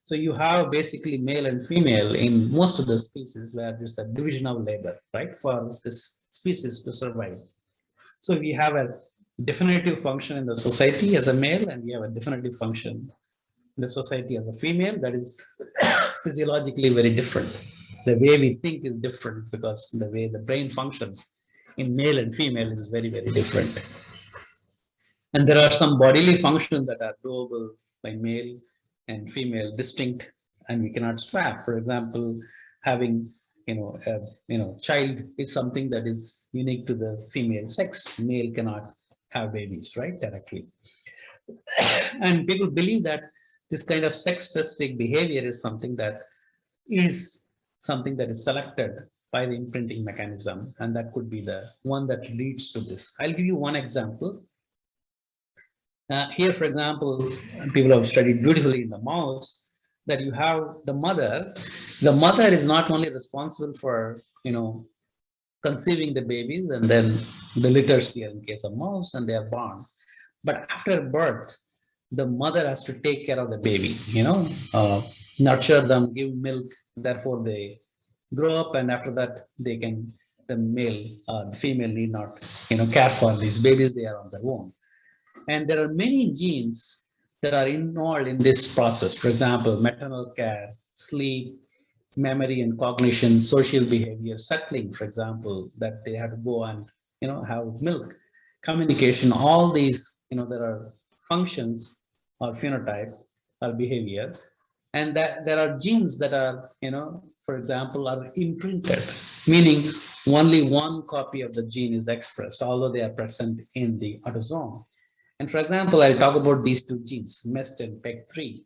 So you have basically male and female in most of the species where there's a division of labor, right, for this species to survive. So we have a definitive function in the society as a male, and we have a definitive function in the society as a female that is physiologically very different. The way we think is different because the way the brain functions in male and female is very, very different. And there are some bodily functions that are doable by male and female distinct, and we cannot swap. For example, having a child is something that is unique to the female sex. Male cannot have babies, right, directly. And people believe that this kind of sex-specific behavior is something that is selected by the imprinting mechanism, and that could be the one that leads to this. I'll give you one example. Here, for example, people have studied beautifully in the mouse that you have the mother. The mother is not only responsible for, conceiving the babies and then the litters here in case of mouse, and they are born. But after birth, the mother has to take care of the baby, nurture them, give milk. Therefore, they grow up, and after that, the female need not, care for these babies. They are on their own. And there are many genes that are involved in this process. For example, maternal care, sleep, memory and cognition, social behavior, suckling, for example, that they have to go and have milk, communication, all these, there are functions or phenotype or behavior, and that there are genes that are, for example, are imprinted, meaning only one copy of the gene is expressed, although they are present in the autosome. And for example, I'll talk about these two genes, MEST and PEG3.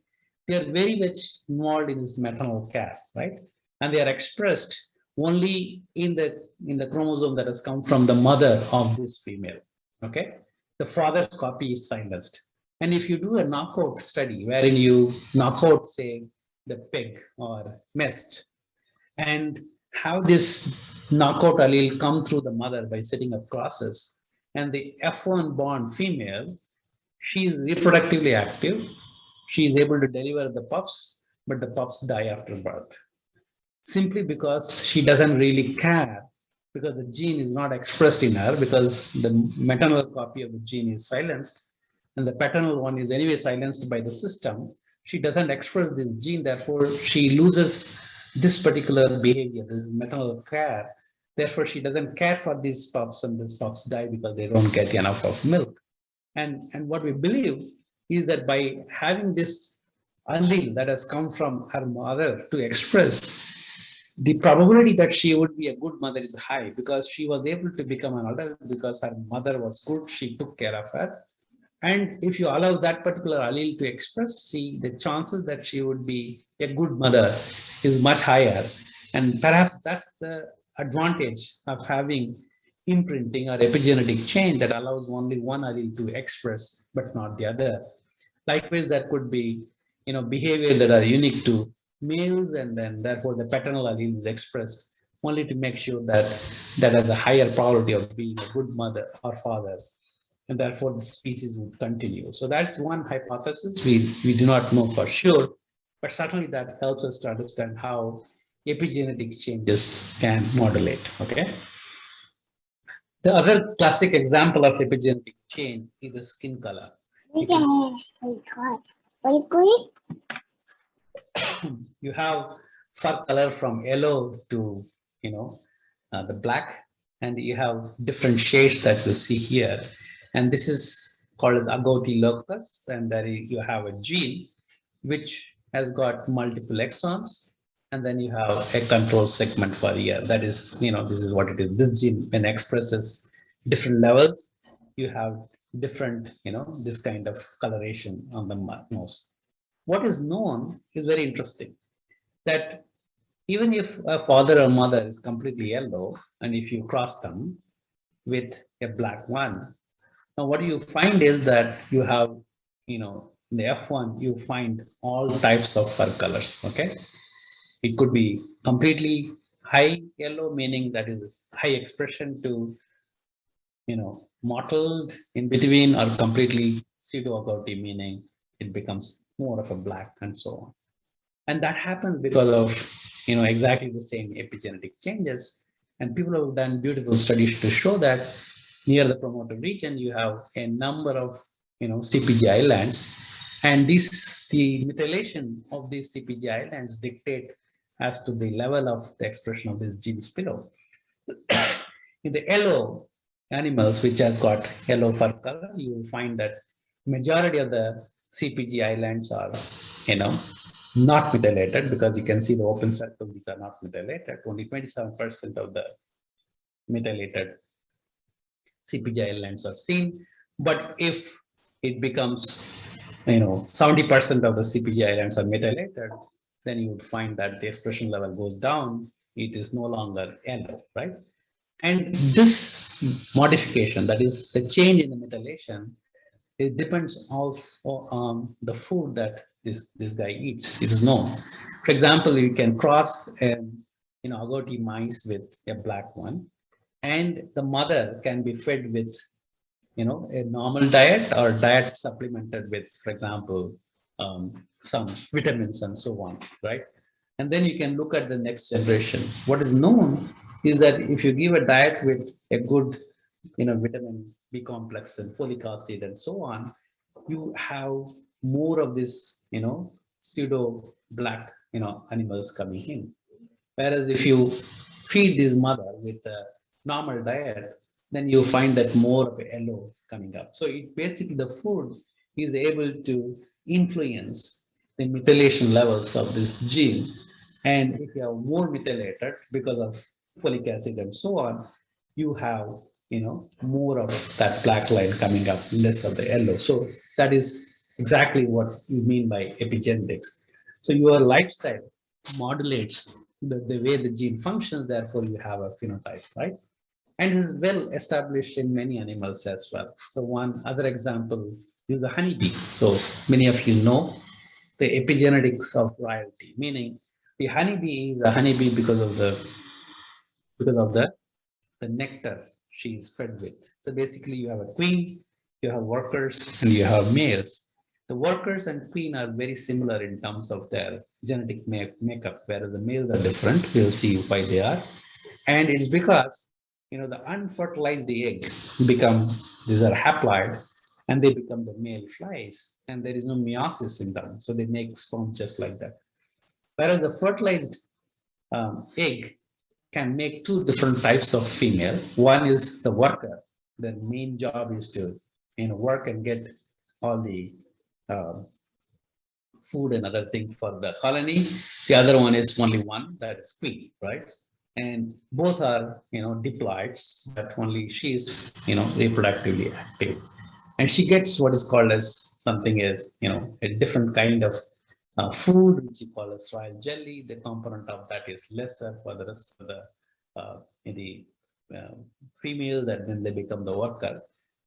They are very much involved in this maternal care, right? And they are expressed only in the chromosome that has come from the mother of this female. Okay, the father's copy is silenced. And if you do a knockout study wherein you knock out, say, the PEG or MEST, and have this knockout allele come through the mother by setting up crosses, and the F1 born female, she is reproductively active. She is able to deliver the pups, but the pups die after birth. Simply because she doesn't really care, because the gene is not expressed in her, because the maternal copy of the gene is silenced, and the paternal one is anyway silenced by the system. She doesn't express this gene, therefore she loses this particular behavior, this maternal care. Therefore, she doesn't care for these pups, and these pups die because they don't get enough of milk. And what we believe is that by having this allele that has come from her mother to express, the probability that she would be a good mother is high, because she was able to become an adult because her mother was good, she took care of her. And if you allow that particular allele to express, see, the chances that she would be a good mother is much higher. And perhaps that's the advantage of having imprinting or epigenetic change that allows only one allele to express, but not the other. Likewise, there could be, behavior that are unique to males, and then therefore the paternal allele is expressed only to make sure that that has a higher probability of being a good mother or father, and therefore the species would continue. So that's one hypothesis. We do not know for sure, but certainly that helps us to understand how epigenetic changes can modulate. Okay. The other classic example of epigenetic change is the skin color. You have fur color from yellow to the black, and you have different shades that you see here, and this is called as agouti locus, and there you have a gene which has got multiple exons, and then you have a control segment for here. That is, this is what it is. This gene, when expresses different levels, you have different, this kind of coloration on the nose. What is known is very interesting, that even if a father or mother is completely yellow, and if you cross them with a black one, now what you find is that you have, in the F1, you find all types of fur colors. Okay, it could be completely high yellow, meaning that is high expression, to mottled in between, or completely pseudo agouti, meaning it becomes more of a black, and so on. And that happens because of exactly the same epigenetic changes. And people have done beautiful studies to show that near the promoter region you have a number of CPG islands, and the methylation of these CPG islands dictate as to the level of the expression of these genes below. In the yellow animals, which has got yellow fur color, you will find that majority of the CPG islands are not methylated, because you can see the open circle, these are not methylated. Only 27% of the methylated CPG islands are seen. But if it becomes, 70% of the CPG islands are methylated, then you would find that the expression level goes down. It is no longer yellow, right? And this modification, that is the change in the methylation, it depends also on the food that this guy eats. It is known. For example, you can cross agouti mice with a black one, and the mother can be fed with a normal diet or diet supplemented with, for example, some vitamins and so on, right? And then you can look at the next generation. What is known is that if you give a diet with a good, vitamin B complex and folic acid and so on, you have more of this, pseudo black, animals coming in. Whereas if you feed this mother with a normal diet, then you find that more of a yellow coming up. So it basically the food is able to influence the methylation levels of this gene. And if you have more methylated because of folic acid and so on, you have more of that black line coming up, less of the yellow. So that is exactly what you mean by epigenetics. So your lifestyle modulates the way the gene functions, therefore you have a phenotype, right? And is well established in many animals as well. So one other example is the honeybee. So many of you know the epigenetics of royalty, meaning the honeybee is a honeybee because of the nectar she is fed with. So basically you have a queen, you have workers, and you have males. The workers and queen are very similar in terms of their genetic makeup, whereas the males are different. We'll see why they are. And it's because the unfertilized egg become, these are haploid, and they become the male flies, and there is no meiosis in them, so they make sperm just like that. Whereas the fertilized egg can make two different types of female. One is the worker. Their main job is to work and get all the uh, food and other things for the colony. The other one is only one, that is queen, right? And both are diploids, but only she is reproductively active, and she gets what is called as something as a different kind of food, which you call as royal jelly. The component of that is lesser for the rest of the uh, female, that then they become the worker,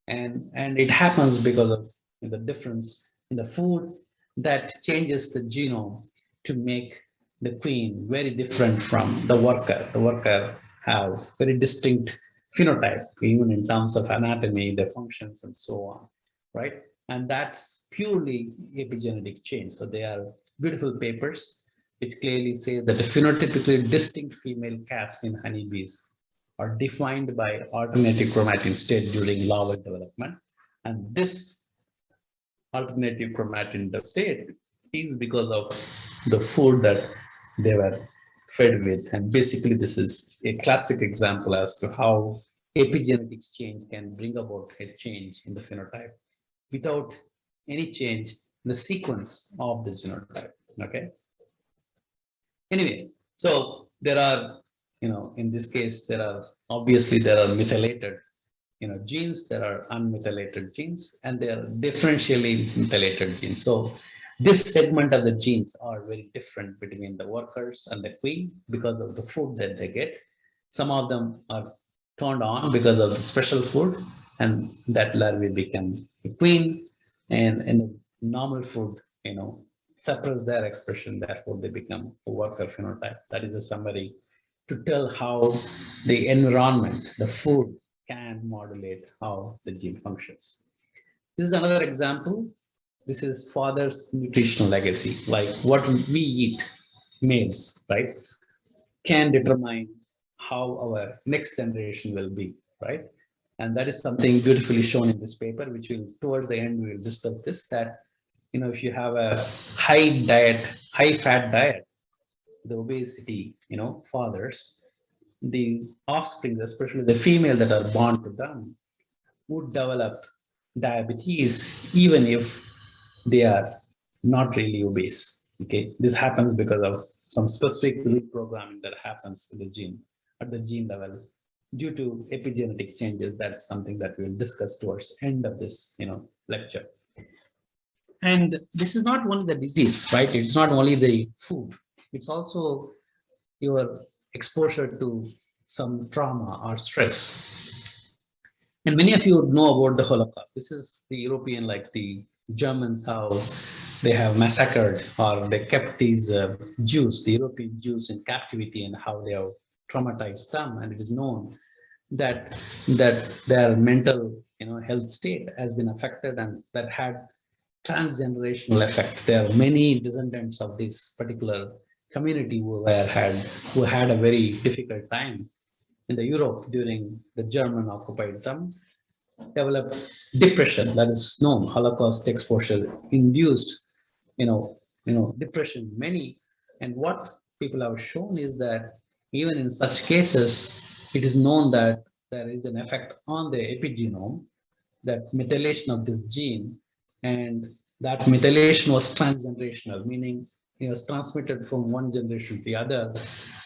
and it happens because of the difference in the food that changes the genome to make the queen very different from the worker. The worker have very distinct phenotype, even in terms of anatomy, their functions, and so on, right? And that's purely epigenetic change. So they are beautiful papers which clearly say that the phenotypically distinct female cats in honeybees are defined by alternative chromatin state during larval development. And this alternative chromatin state is because of the food that they were fed with. And basically, this is a classic example as to how epigenetics change can bring about a change in the phenotype without any change in the sequence of the genotype. Okay. Anyway, so there are, in this case, there are methylated, genes, there are unmethylated genes, and they are differentially methylated genes. So this segment of the genes are very different between the workers and the queen because of the food that they get. Some of them are turned on because of the special food, and that larvae become a queen, and in the normal food, suppress their expression, therefore they become a worker phenotype. That is a summary to tell how the environment, the food, can modulate how the gene functions. This is another example. This is father's nutritional legacy, like what we eat, males, right, can determine how our next generation will be, right? And that is something beautifully shown in this paper, which will, towards the end, we will discuss this, that, if you have a high fat diet, the obesity, fathers, the offspring, especially the female that are born to them, would develop diabetes even if they are not really obese. Okay, this happens because of some specific reprogramming that happens to the gene at the gene level due to epigenetic changes. That's something that we'll discuss towards the end of this lecture. And this is not only the disease, right? It's not only the food. It's also your exposure to some trauma or stress. And many of you would know about the Holocaust. This is the European, like the Germans, how they have massacred or they kept these Jews, the European Jews, in captivity, and how they have traumatized them. And it is known that their mental, health state has been affected, and that had transgenerational effect. There are many descendants of this particular community who had a very difficult time in the Europe during the German occupied them, developed depression that is known. Holocaust exposure induced, depression. Many, and what people have shown is that even in such cases, it is known that there is an effect on the epigenome, that methylation of this gene, and that methylation was transgenerational, meaning it was transmitted from one generation to the other,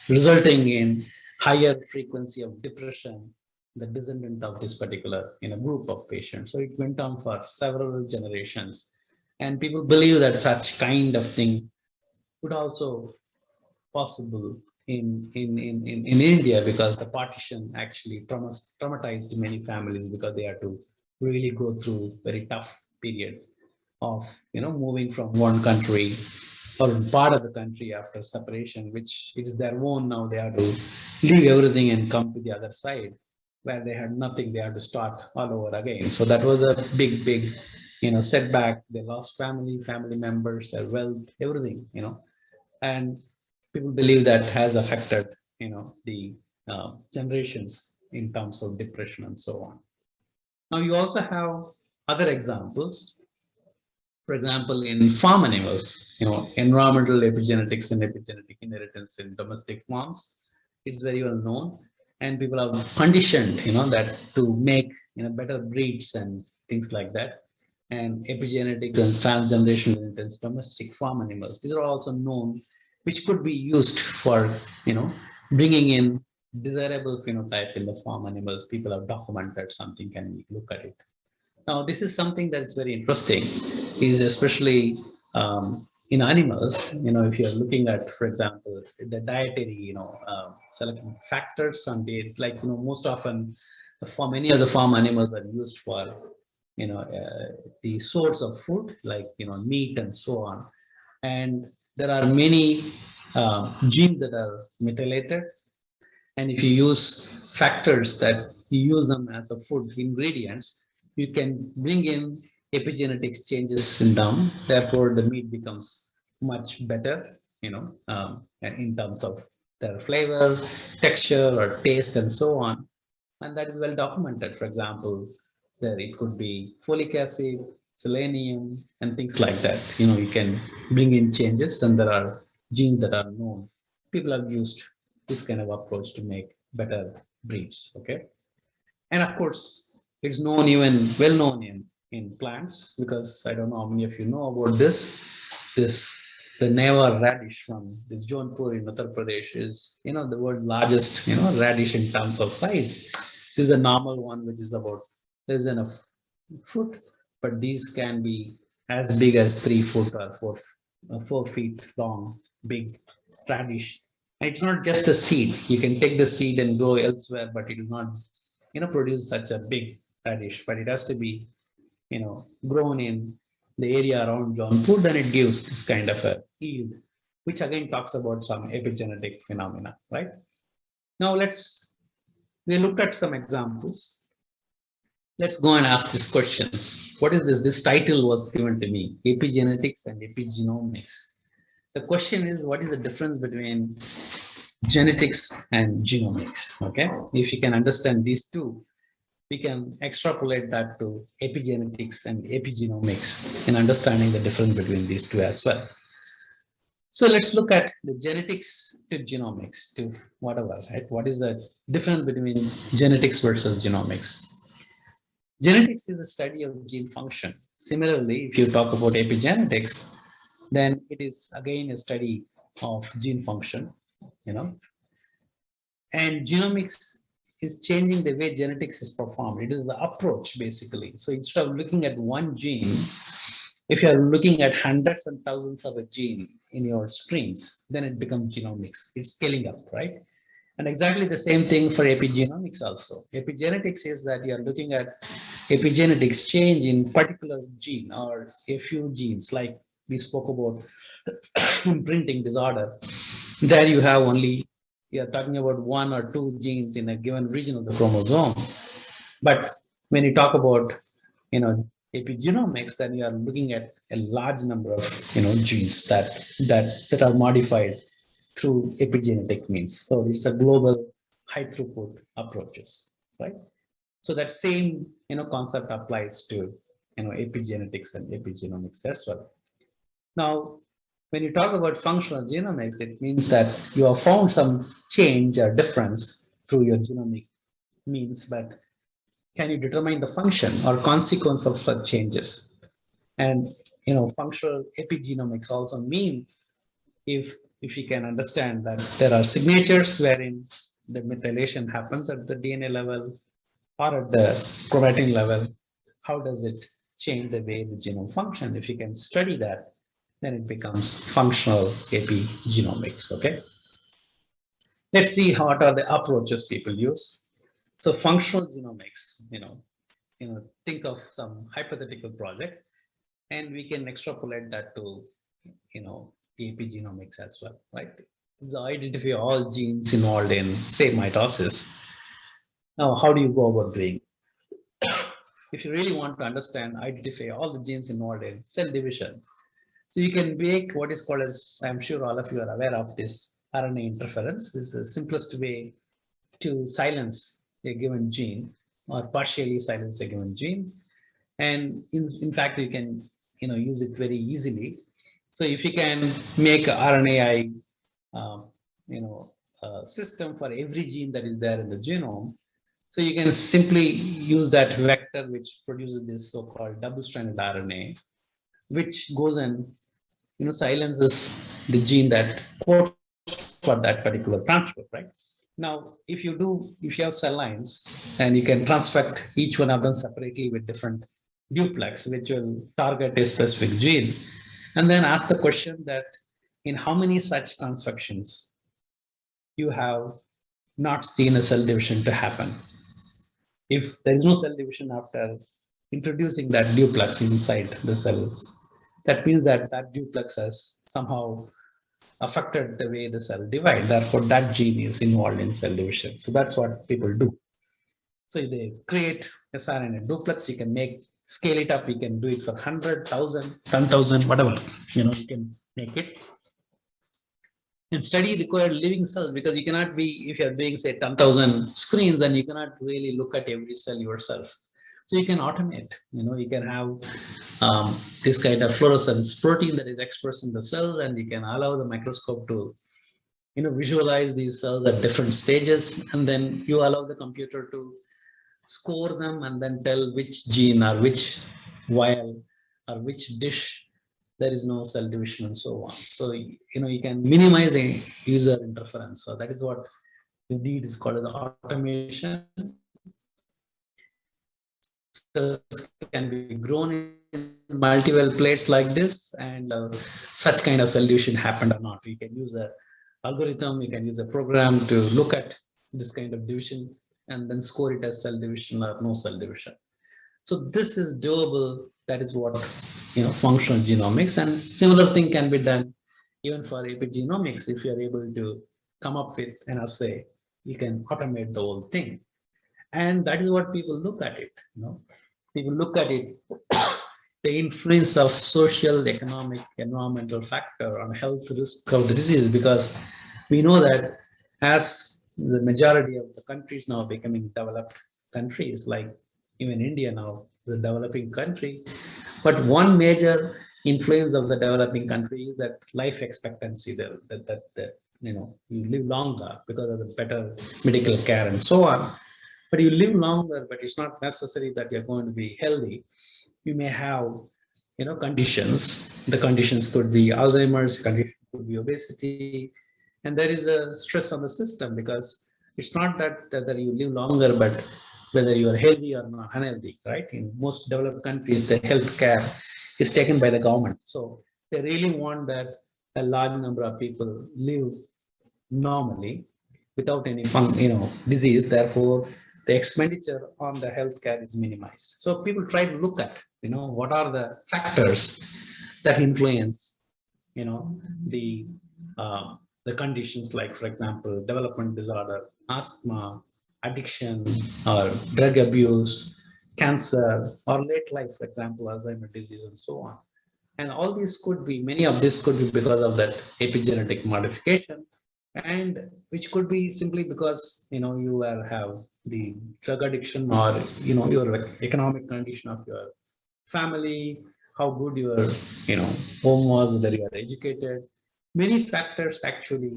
resulting in higher frequency of depression, the descendant of this particular group of patients. So it went on for several generations. And people believe that such kind of thing would also possible in India, because the partition actually traumatized many families, because they had to really go through very tough period of moving from one country or part of the country after separation, which it is their own. Now they have to leave everything and come to the other side where they had nothing. They had to start all over again. So that was a big setback. They lost family members, their wealth, everything, and people believe that has affected the generations in terms of depression and so on. Now you also have other examples. For example, in farm animals, environmental epigenetics and epigenetic inheritance in domestic farms, it's very well known, and people are conditioned, that to make better breeds and things like that. And epigenetics and transgeneration inheritance domestic farm animals, these are also known, which could be used for bringing in desirable phenotype in the farm animals. People have documented something, can we look at it. Now, this is something that's very interesting, is especially in animals. If you're looking at, for example, the dietary, selecting factors on diet, like most often, for many of the farm animals are used for, the source of food, like meat and so on. And there are many genes that are methylated, and if you use factors that you use them as a food ingredients, you can bring in epigenetic changes in them. Therefore, the meat becomes much better, in terms of their flavor, texture, or taste, and so on. And that is well documented. For example, there it could be folic acid, selenium, and things like that. You can bring in changes, and there are genes that are known. People have used this kind of approach to make better breeds. Okay, and of course, it's known, even well known in plants, because I don't know how many of you know about this. This the Neva radish from this Jaunpur in Uttar Pradesh is the world's largest radish in terms of size. This is a normal one, which is about less than a foot, but these can be as big as 3 foot or 4 feet long, big radish. And it's not just a seed. You can take the seed and grow elsewhere, but it will not, produce such a big radish. But it has to be, grown in the area around Jaunpur, then it gives this kind of a yield, which again talks about some epigenetic phenomena, right? Now we looked at some examples. Let's go and ask these questions. What is this? This title was given to me, Epigenetics and Epigenomics. The question is, what is the difference between genetics and genomics? Okay, if you can understand these two, we can extrapolate that to epigenetics and epigenomics in understanding the difference between these two as well. So let's look at the genetics to genomics to whatever, right? What is the difference between genetics versus genomics? Genetics is the study of gene function. Similarly, if you talk about epigenetics, then it is again a study of gene function, and genomics is changing the way genetics is performed. It is the approach, basically. So instead of looking at one gene, If you're looking at hundreds and thousands of a gene in your screens, then it becomes genomics. It's scaling up, right? And exactly the same thing for epigenomics also. Epigenetics is that you're looking at epigenetics change in particular gene or a few genes, like we spoke about imprinting disorder. There you have only, you're talking about one or two genes in a given region of the chromosome. But when you talk about, epigenomics, then you are looking at a large number of, genes that are modified through epigenetic means. So it's a global high throughput approaches, right? So that same, concept applies to, epigenetics and epigenomics as well. Now, when you talk about functional genomics, it means that you have found some change or difference through your genomic means, but can you determine the function or consequence of such changes? And functional epigenomics also mean if you can understand that there are signatures wherein the methylation happens at the DNA level or at the chromatin level, how does it change the way the genome function? If you can study that, then it becomes functional epigenomics. Okay, let's see what are the approaches people use. So functional genomics, think of some hypothetical project, and we can extrapolate that to, the epigenomics as well, right? So identify all genes involved in, say, mitosis. Now, how do you go about doing? If you really want to understand, identify all the genes involved in cell division, so you can make what is called as, I'm sure all of you are aware of this, RNA interference. This is the simplest way to silence a given gene or partially silence a given gene. And in fact, you can use it very easily. So if you can make a RNAi system for every gene that is there in the genome, so you can simply use that vector which produces this so-called double-stranded RNA, which goes and silences the gene that codes for that particular transcript, right? Now, if you have cell lines, and you can transfect each one of them separately with different duplex, which will target a specific gene, and then ask the question that in how many such transfections you have not seen a cell division to happen. If there is no cell division after introducing that duplex inside the cells, that means that that duplex has somehow affected the way the cell divide. Therefore, that gene is involved in cell division. So that's what people do. So they create siRNA duplex. You can scale it up. You can do it for 100, 1,000, 10,000, whatever. You can make it. And study required living cells, because you cannot be, if you're doing say 10,000 screens, then you cannot really look at every cell yourself. So you can automate. You can have this kind of fluorescence protein that is expressed in the cells, and you can allow the microscope to visualize these cells at different stages, and then you allow the computer to score them and then tell which gene or which vial or which dish there is no cell division and so on. So you can minimize the user interference. So that is what you need, is called as automation. Cells can be grown in multiple plates like this, and such kind of cell division happened or not. You can use a algorithm, you can use a program to look at this kind of division and then score it as cell division or no cell division. So this is doable. That is what functional genomics, and similar thing can be done even for epigenomics. If you are able to come up with an assay, you can automate the whole thing. And that is what people look at it. People look at it, the influence of social, economic, environmental factor on health risk of the disease, because we know that as the majority of the countries now becoming developed countries, like even India now, the developing country, but one major influence of the developing country is that life expectancy, that you live longer because of the better medical care and so on. But you live longer, but it's not necessary that you're going to be healthy. You may have conditions. The conditions could be Alzheimer's, condition could be obesity, and there is a stress on the system, because it's not that you live longer, but whether you are healthy or not unhealthy, right? In most developed countries, the healthcare is taken by the government. So they really want that a large number of people live normally without any disease. Therefore, the expenditure on the healthcare is minimized. So people try to look at what are the factors that influence you know the the conditions, like for example development disorder, asthma, addiction, or drug abuse, cancer, or late life, for example Alzheimer's disease, and so on. And all these could be, many of this could be because of that epigenetic modification, and which could be simply because you have the drug addiction, or your economic condition of your family, how good your home was, whether you are educated. Many factors actually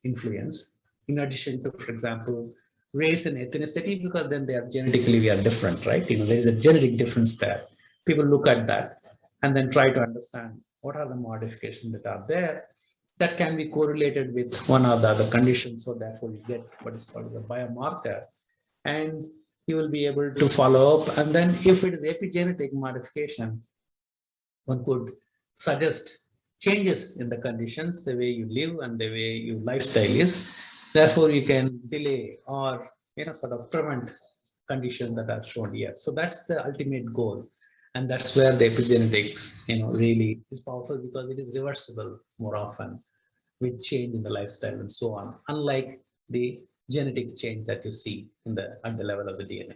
influence, in addition to, for example, race and ethnicity, because then they are genetically, we are different, right? There is a genetic difference there. People look at that and then try to understand what are the modifications that are there that can be correlated with one or the other conditions. So therefore you get what is called a biomarker, and you will be able to follow up. And then if it is epigenetic modification, one could suggest changes in the conditions, the way you live and the way your lifestyle is. Therefore, you can delay or sort of prevent conditions that are shown here. So that's the ultimate goal, and that's where the epigenetics really is powerful, because it is reversible more often with change in the lifestyle and so on, unlike the genetic change that you see at the level of the DNA.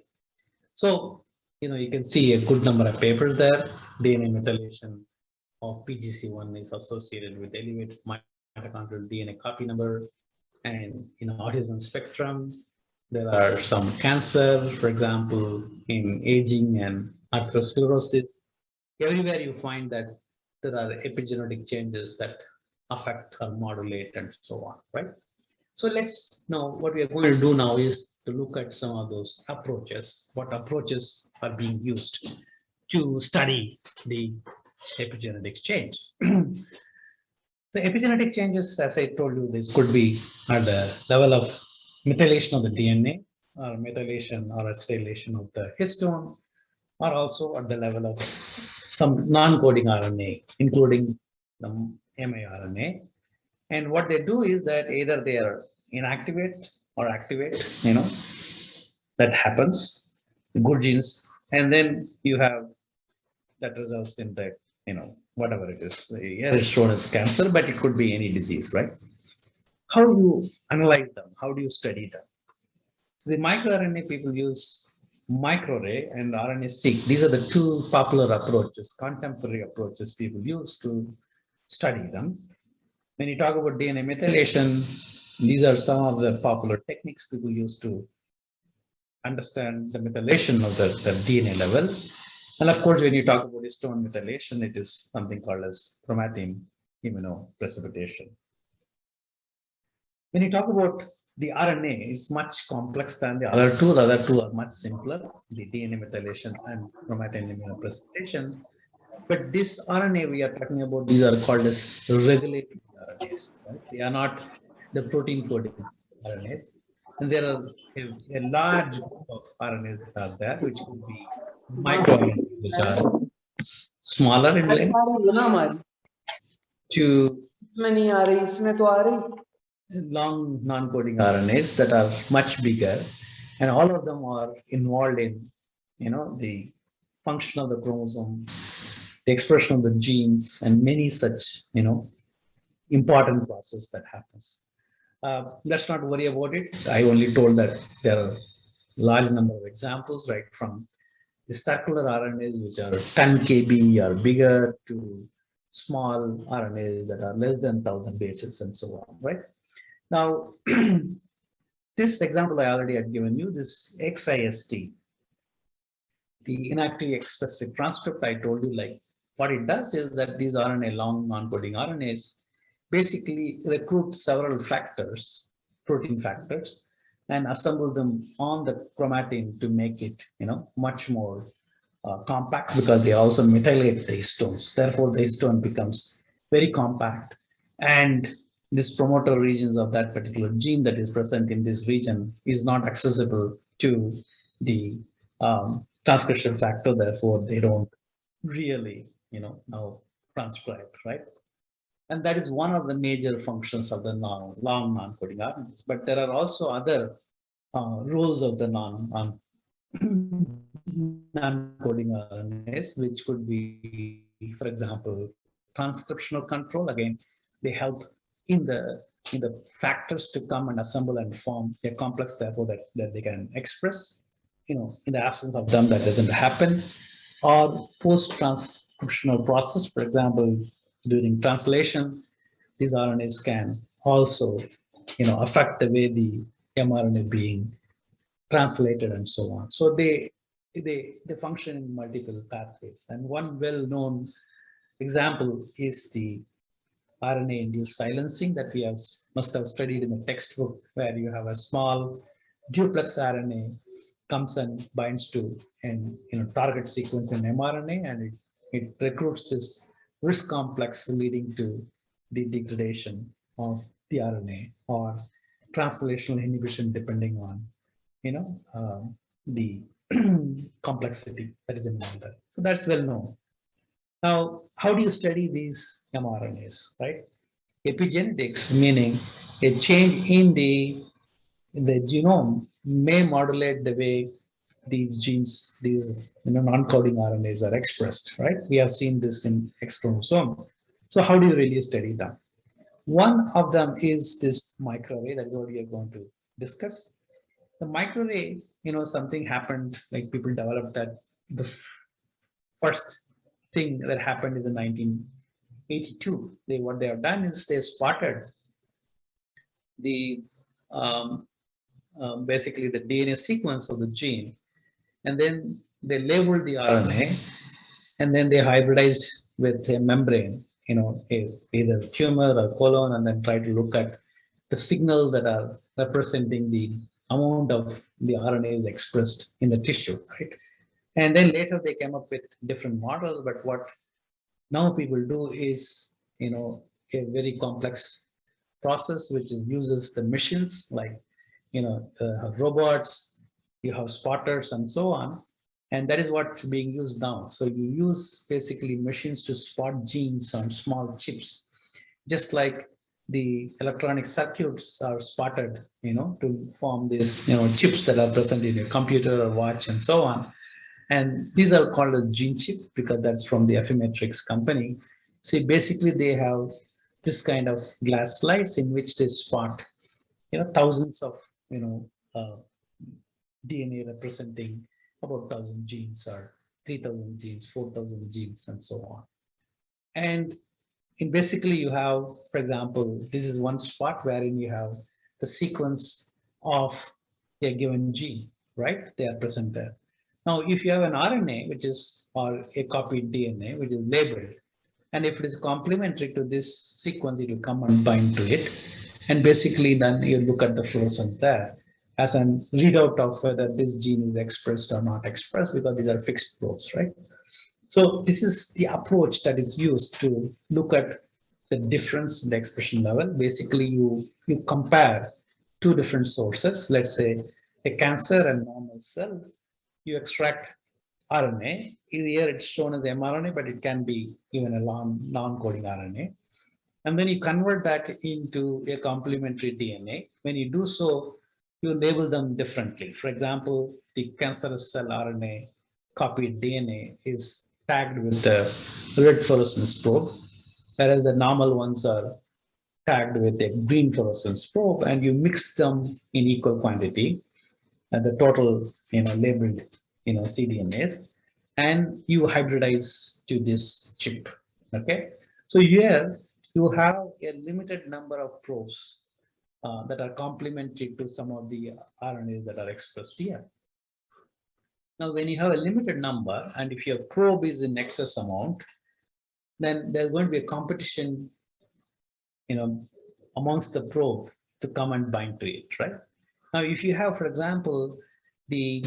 So, you can see a good number of papers there. DNA methylation of PGC1 is associated with elevated mitochondrial DNA copy number, and in autism spectrum, there are some cancer, for example, in aging and atherosclerosis. Everywhere you find that there are epigenetic changes that affect or modulate and so on, right? So let's now, what we are going to do now is to look at some of those approaches, what approaches are being used to study the epigenetic change. The epigenetic changes, as I told you, this could be at the level of methylation of the DNA, or methylation or acetylation of the histone, or also at the level of some non-coding RNA, including the miRNA. And what they do is that either they are inactivate or activate, that happens, good genes, and then you have that results in the, whatever it is. Here is shown as cancer, but it could be any disease, right? How do you analyze them? How do you study them? So the microRNA, people use microarray and RNA-seq. These are the two popular approaches, contemporary approaches people use to study them. When you talk about DNA methylation, these are some of the popular techniques people use to understand the methylation of the DNA level. And of course, when you talk about histone methylation, it is something called as chromatin immunoprecipitation. When you talk about the RNA, it's much complex than the other two. The other two are much simpler, the DNA methylation and chromatin immunoprecipitation. But this RNA we are talking about, these are called as regulatory RNAs. Right? They are not the protein coding RNAs. And there are a large group of RNAs that are there, which could be microRNAs, which are smaller in length, to long non-coding RNAs that are much bigger, and all of them are involved in the function of the chromosome, the expression of the genes, and many such important process that happens. Let's not worry about it. I only told that there are large number of examples, right from the circular RNAs, which are 10 kb or bigger, to small RNAs that are less than 1,000 bases, and so on, right? Now, this example I already had given you, this XIST, the inactive specific transcript, I told you, like what it does is that these RNA, long non-coding RNAs, basically recruit several factors, protein factors, and assemble them on the chromatin to make it, much more compact, because they also methylate the histones. Therefore, the histone becomes very compact, and this promoter regions of that particular gene that is present in this region is not accessible to the transcription factor. Therefore, they don't really now transcribed, right? And that is one of the major functions of the long non-coding RNAs. But there are also other roles of the non-coding RNAs, which could be, for example, transcriptional control. Again, they help in the factors to come and assemble and form a complex, therefore that they can express. In the absence of them, that doesn't happen. Or post-transcriptional process, for example, during translation, these RNAs can also, affect the way the mRNA being translated and so on. So they function in multiple pathways. And one well-known example is the RNA-induced silencing that we must have studied in the textbook, where you have a small duplex RNA comes and binds to an target sequence in mRNA, and it recruits this risk complex leading to the degradation of the RNA or translational inhibition, depending on the complexity that is involved there. So that's well known. Now, how do you study these mRNAs, right? Epigenetics, meaning a change in the genome, may modulate the way these genes, these non-coding RNAs are expressed, right? We have seen this in X chromosome. So how do you really study them? One of them is this microarray, that is what we are going to discuss. The microarray, something happened, like people developed that. The first thing that happened is in 1982. What they have done is they spotted the basically the DNA sequence of the gene, and then they labeled the RNA, and then they hybridized with a membrane, either tumor or colon, and then try to look at the signals that are representing the amount of the RNA is expressed in the tissue, right? And then later they came up with different models, but what now people do is, a very complex process which uses the machines, like, have robots, you have spotters and so on. And that is what's being used now. So you use basically machines to spot genes on small chips, just like the electronic circuits are spotted, to form these, chips that are present in your computer or watch and so on. And these are called a gene chip because that's from the Affymetrix company. So basically they have this kind of glass slides in which they spot, thousands of, uh, DNA representing about 1,000 genes or 3,000 genes, 4,000 genes, and so on. And basically you have, for example, this is one spot wherein you have the sequence of a given gene, right? They are present there. Now, if you have an RNA, which is, or a copied DNA, which is labeled, and if it is complementary to this sequence, it will come and bind to it. And basically then you look at the fluorescence there as a readout of whether this gene is expressed or not expressed, because these are fixed probes, right? So this is the approach that is used to look at the difference in the expression level. Basically, you compare two different sources, let's say a cancer and normal cell. You extract RNA. Here it's shown as mRNA, but it can be even a non-coding RNA. And then you convert that into a complementary DNA. When you do so, you label them differently. For example, the cancerous cell RNA copied DNA is tagged with the red fluorescence probe, whereas the normal ones are tagged with a green fluorescence probe, and you mix them in equal quantity, and the total, labeled, cDNAs, and you hybridize to this chip. Okay, so here you have a limited number of probes that are complementary to some of the RNAs that are expressed here. Now, when you have a limited number, and if your probe is in excess amount, then there's going to be a competition, amongst the probe to come and bind to it, right? Now, if you have, for example, the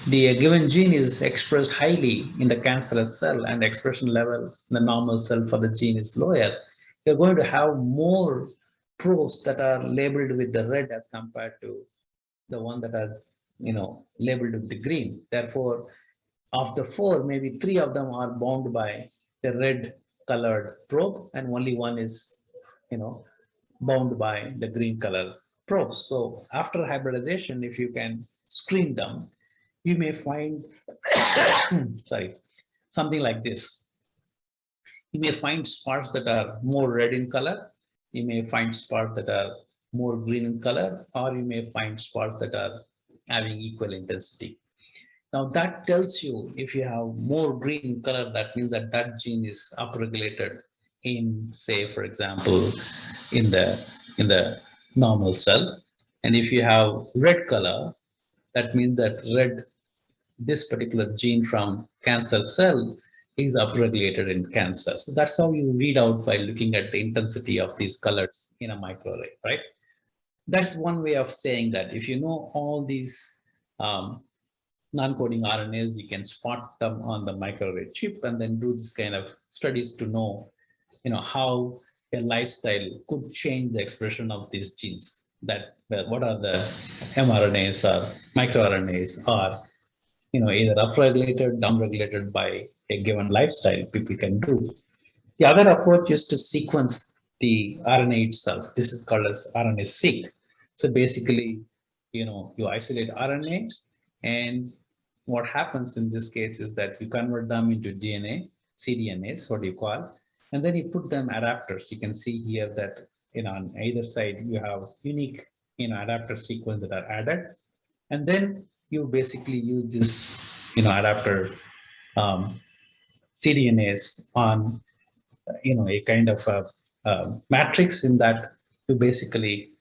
given gene is expressed highly in the cancerous cell and the expression level in the normal cell for the gene is lower, you're going to have more probes that are labeled with the red as compared to the one that are, labeled with the green. Therefore, of the four, maybe three of them are bound by a red colored probe, and only one is, bound by the green color probes. So after hybridization, if you can screen them, you may find, sorry, something like this. You may find spots that are more red in color. You may find spots that are more green in color, or you may find spots that are having equal intensity. Now that tells you if you have more green color, that means that that gene is upregulated in, say, for example, in the normal cell. And if you have red color, that means that this particular gene from cancer cell is upregulated in cancer. So that's how you read out by looking at the intensity of these colors in a microarray, right? That's one way of saying that if you know all these non-coding RNAs, you can spot them on the microarray chip and then do this kind of studies to know, how a lifestyle could change the expression of these genes. That what are the mRNAs or microRNAs are, either upregulated, downregulated by a given lifestyle people can do. The other approach is to sequence the RNA itself. This is called as RNA-seq. So basically, you isolate RNA, and what happens in this case is that you convert them into DNA, cDNAs, what you call, and then you put them adapters. You can see here that on either side you have unique adapter sequence that are added, and then you basically use this adapter cDNAs on a kind of a matrix in that you basically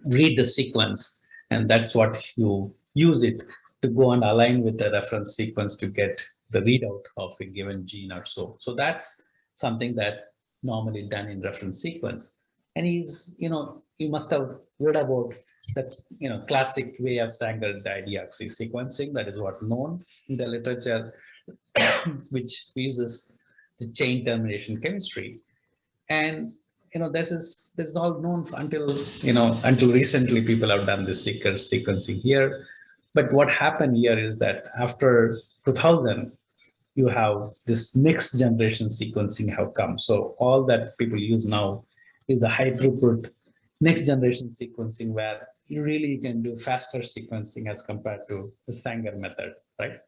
read the sequence, and that's what you use it to go and align with the reference sequence to get the readout of a given gene or so. So that's something that normally done in reference sequence. And you must have read about that, classic way of Sanger dideoxy sequencing. That is what known in the literature, which uses the chain termination chemistry. And this is all known until recently. People have done this sequencing here. But what happened here is that after 2000, you have this next generation sequencing have come. So all that people use now is the high throughput next generation sequencing, where you really can do faster sequencing as compared to the Sanger method, right?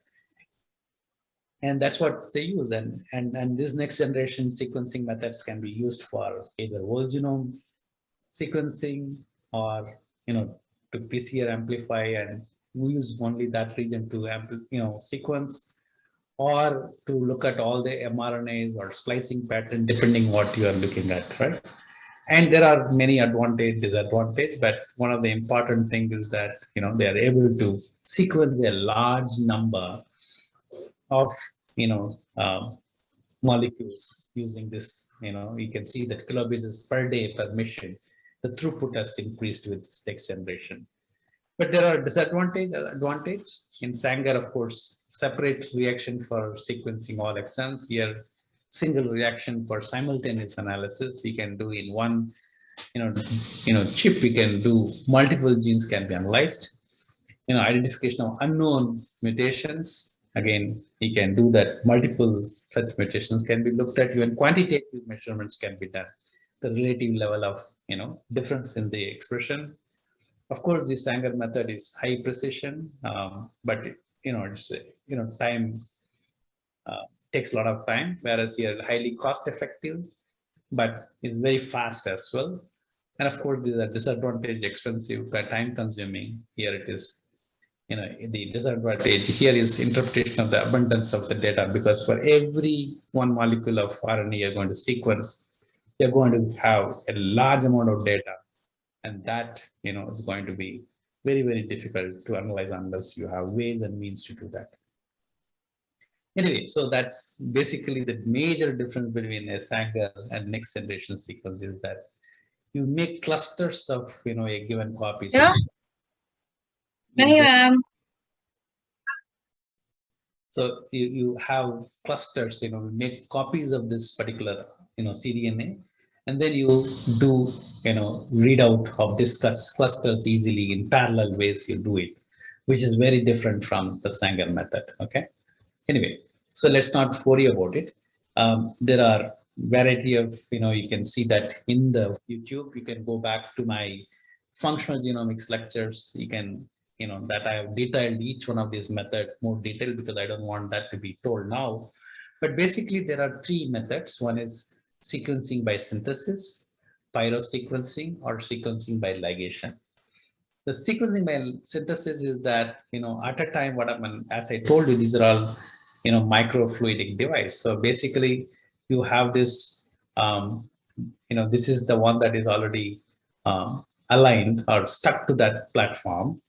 And that's what they use. And this next generation sequencing methods can be used for either whole genome sequencing, or to PCR amplify and use only that region to sequence, or to look at all the mRNAs or splicing pattern, depending what you are looking at, right? And there are many disadvantages, but one of the important things is that they are able to sequence a large number of molecules using this. You can see that kilobases per day per mission. The throughput has increased with this next generation. But there are advantage. In Sanger, of course, separate reaction for sequencing all exons. Here, single reaction for simultaneous analysis. You can do in one, chip. You can do multiple genes can be analyzed. Identification of unknown mutations. Again, you can do that. Multiple such mutations can be looked at. Even quantitative measurements can be done. The relative level of difference in the expression. Of course, the Sanger method is high precision, but it's time takes a lot of time, whereas here highly cost effective, but it's very fast as well. And of course, the disadvantage, expensive, time consuming. Here it is, the disadvantage here is interpretation of the abundance of the data, because for every one molecule of RNA you're going to sequence, you're going to have a large amount of data. And that, is going to be very, very difficult to analyze unless you have ways and means to do that. Anyway, so that's basically the major difference between a Sanger and next generation sequence, is that you make clusters of, a given copy. So so you have clusters, make copies of this particular, cDNA, and then you do, readout of this clusters easily in parallel ways. You do it, which is very different from the Sanger method. Okay. Anyway, so let's not worry about it. There are variety of, you can see that in the YouTube. You can go back to my functional genomics lectures. You can, that I have detailed each one of these methods more detailed, because I don't want that to be told now. But basically, there are three methods. One is sequencing by synthesis, pyrosequencing, or sequencing by ligation. The sequencing by synthesis is that, at a time, what happened, as I told you, these are all, microfluidic device. So basically, you have this, this is the one that is already aligned or stuck to that platform.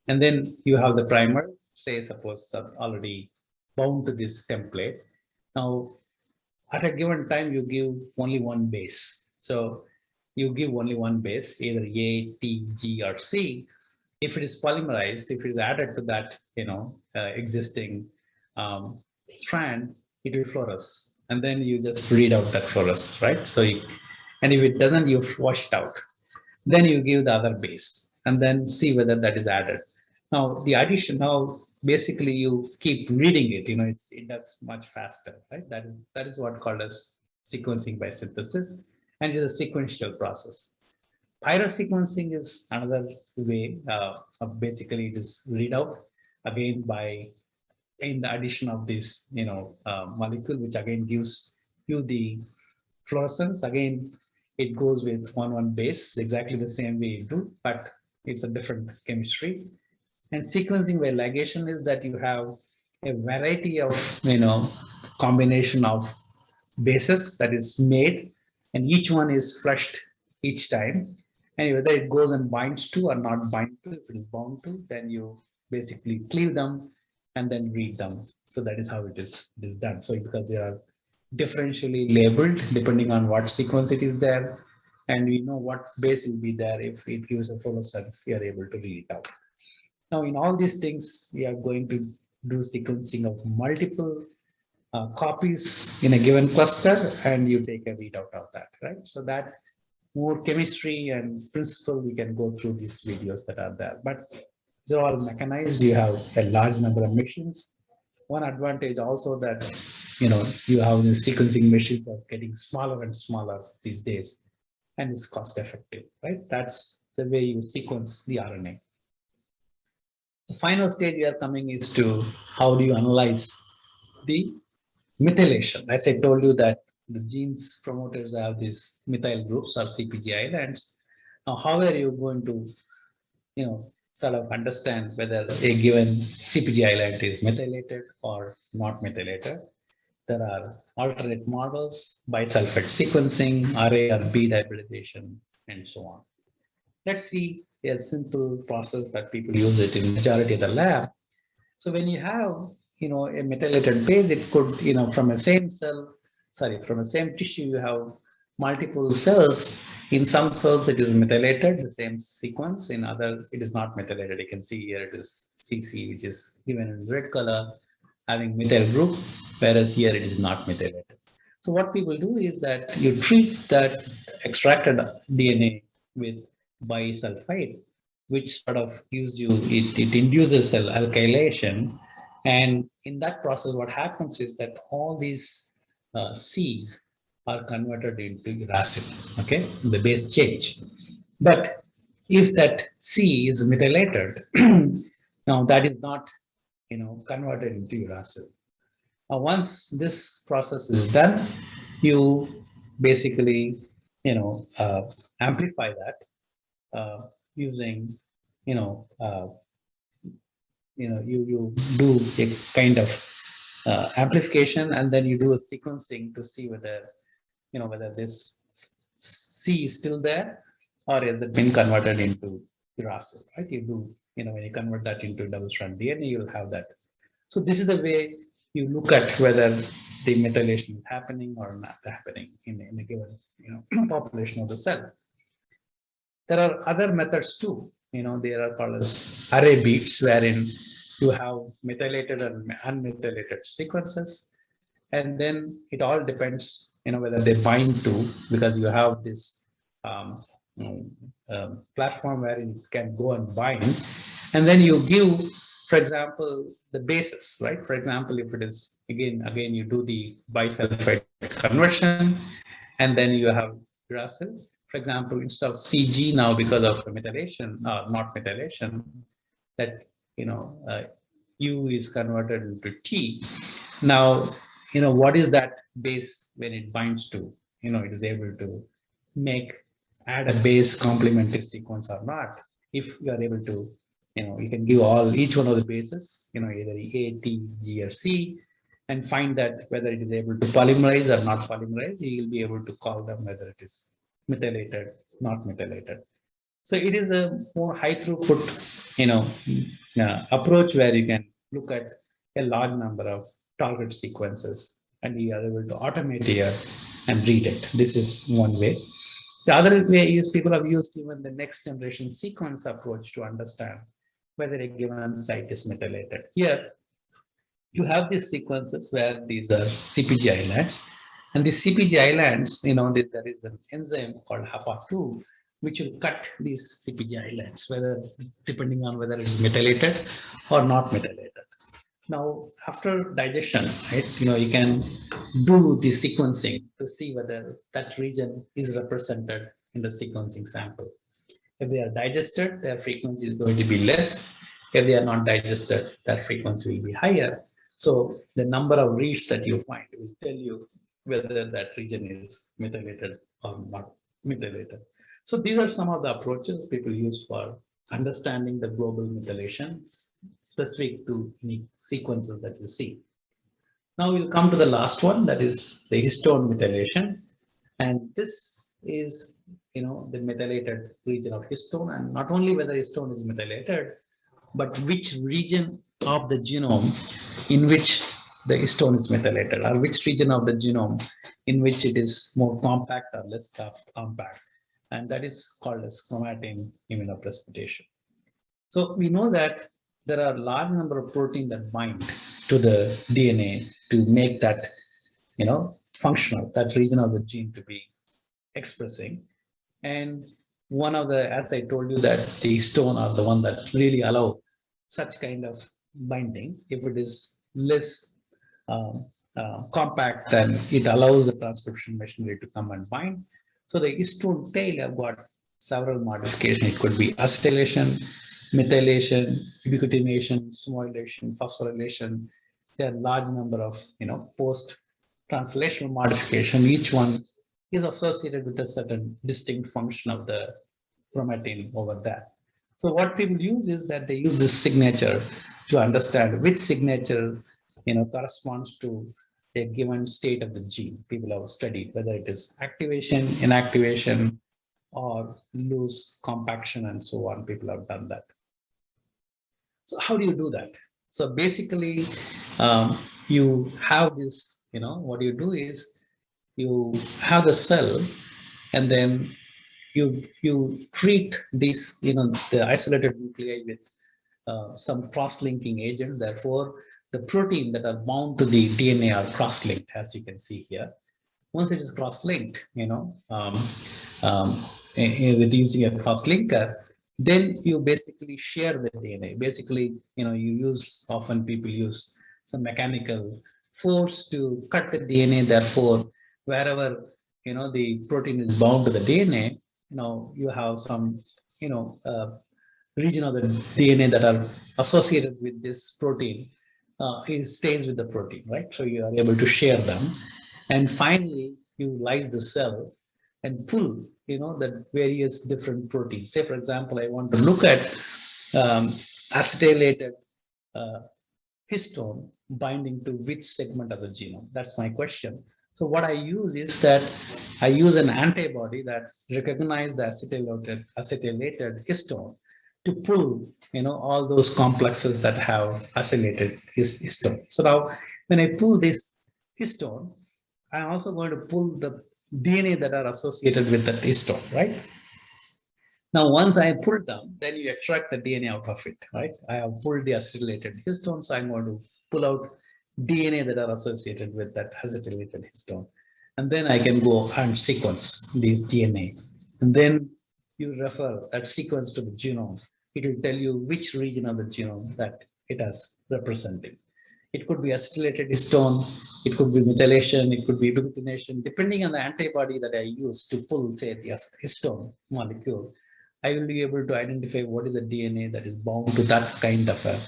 And then you have the primer, say, suppose already bound to this template. Now, at a given time, you give only one base. So you give only one base, either A, T, G, or C. If it is polymerized, if it is added to that, existing strand, it will fluoresce, and then you just read out that fluoresce, right? So, and if it doesn't, you wash it out. Then you give the other base, and then see whether that is added. Now, the addition, now basically you keep reading it. It does much faster, right? That is what called as sequencing by synthesis, and it is a sequential process. Pyrosequencing is another way. Basically, it is read out again by in the addition of this, molecule, which again gives you the fluorescence. Again, it goes with one base, exactly the same way you do, but it's a different chemistry. And sequencing by ligation is that you have a variety of, combination of bases that is made, and each one is flushed each time. And whether it goes and binds to or not bind to, if it is bound to, then you basically cleave them and then read them. So that is how it is done. So because they are differentially labeled depending on what sequence it is there, and we know what base will be there. If it gives a fluorescence, we are able to read it out. Now, in all these things, we are going to do sequencing of multiple copies in a given cluster, and you take a readout of that, right? So that more chemistry and principle, we can go through these videos that are there, but they're all mechanized. You have a large number of machines. One advantage also that, you have the sequencing machines are getting smaller and smaller these days, and it's cost effective, right? That's the way you sequence the RNA. The final stage we are coming is to how do you analyze the methylation. As I told you that the genes promoters have these methyl groups or CpG islands. Now, how are you going to, sort of understand whether a given CpG island is methylated or not methylated? There are alternate models, bisulfite sequencing, RA or B hybridization, and so on. Let's see a simple process that people use it in majority of the lab. So when you have, a methylated base, it could, from a same cell, from a same tissue, you have multiple cells. In some cells, it is methylated, the same sequence. In other, it is not methylated. You can see here it is CC, which is given in red color, having methyl group, whereas here it is not methylated. So what people do is that you treat that extracted DNA with bisulfite, which sort of gives you, it induces cell alkylation. And in that process, what happens is that all these C's are converted into uracil, okay, the base change. But if that C is methylated, now that is not, converted into uracil. Once this process is done, you basically, amplify that using, you do a kind of amplification, and then you do a sequencing to see whether, whether this C is still there or has it been converted into uracil, right? You do, when you convert that into double strand DNA, you'll have that. So this is the way you look at whether the methylation is happening or not happening in a given, population of the cell. There are other methods too. They are called as array beats, wherein you have methylated and unmethylated sequences, and then it all depends, whether they bind to, because you have this platform where it can go and bind, and then you give, for example, the basis, right? For example, if it is again you do the bisulfite conversion, and then you have uracil. For example, instead of CG now because of methylation, not methylation, that U is converted into T. Now, what is that base when it binds to? It is able to add a base complementary sequence or not. If you are able to, you can give each one of the bases, either A, T, G, or C, and find that whether it is able to polymerize or not polymerize. You will be able to call them whether it is methylated, not methylated. So it is a more high throughput, approach where you can look at a large number of target sequences and you are able to automate here and read it. This is one way. The other way is people have used even the next generation sequence approach to understand whether a given site is methylated. Here, you have these sequences where these are CPG islands, and the CPG islands, there is an enzyme called HAPA2, which will cut these CPG islands, depending on whether it is methylated or not methylated. Now, after digestion, right, you can do the sequencing to see whether that region is represented in the sequencing sample. If they are digested, their frequency is going to be less. If they are not digested, that frequency will be higher. So the number of reads that you find will tell you whether that region is methylated or not methylated. So these are some of the approaches people use for understanding the global methylation specific to unique sequences that you see. Now we'll come to the last one, that is the histone methylation. And this is, the methylated region of histone, and not only whether histone is methylated, but which region of the genome in which the histone is methylated, or which region of the genome in which it is more compact or less compact. And that is called as chromatin immunoprecipitation. So we know that there are a large number of proteins that bind to the DNA to make that, functional, that region of the gene to be expressing. And one of the, as I told you, that the histone are the one that really allow such kind of binding. If it is less compact, then it allows the transcription machinery to come and bind. So the histone tail have got several modifications. It could be acetylation, methylation, ubiquitination, smolylation, phosphorylation. There are large number of post-translational modification. Each one is associated with a certain distinct function of the chromatin over there. So what people use is that they use this signature to understand which signature corresponds to a given state of the gene. People have studied whether it is activation, inactivation, or loose compaction, and so on. People have done that. So how do you do that? So basically, you have this, what you do is you have the cell, and then you treat these, the isolated nuclei with some cross-linking agent. Therefore, the protein that are bound to the DNA are cross-linked, as you can see here. Once it is cross-linked, with using a cross-linker, then you basically share the DNA. Basically, often people use some mechanical force to cut the DNA. Therefore, wherever the protein is bound to the DNA, you have some region of the DNA that are associated with this protein. It stays with the protein, right? So you are able to share them, and finally you lyse the cell and pull the various different proteins. Say, for example, I want to look at acetylated histone binding to which segment of the genome. That's my question. So what I use is that I use an antibody that recognizes the acetylated histone to pull all those complexes that have acylated histone. So now when I pull this histone, I'm also going to pull the DNA that are associated with that histone, right? Now, once I pull them, then you extract the DNA out of it, right? I have pulled the acetylated histone, so I'm going to pull out DNA that are associated with that acetylated histone. And then I can go and sequence these DNA. And then you refer that sequence to the genome. It will tell you which region of the genome that it is representing. It could be acetylated histone, it could be methylation, it could be epigenation, depending on the antibody that I use to pull, say, the histone molecule. I will be able to identify what is the DNA that is bound to that kind of a,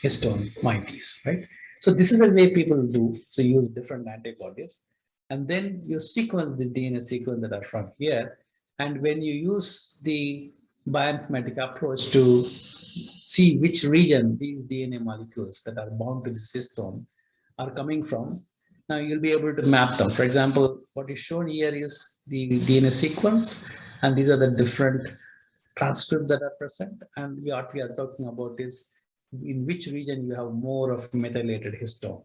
histone moieties, right? So this is the way people do. So use different antibodies, and then you sequence the DNA sequence that are from here. And when you use the bioinformatic approach to see which region these DNA molecules that are bound to the histone are coming from, now you'll be able to map them. For example, what is shown here is the DNA sequence, and these are the different transcripts that are present. And what we are talking about is in which region you have more of methylated histone,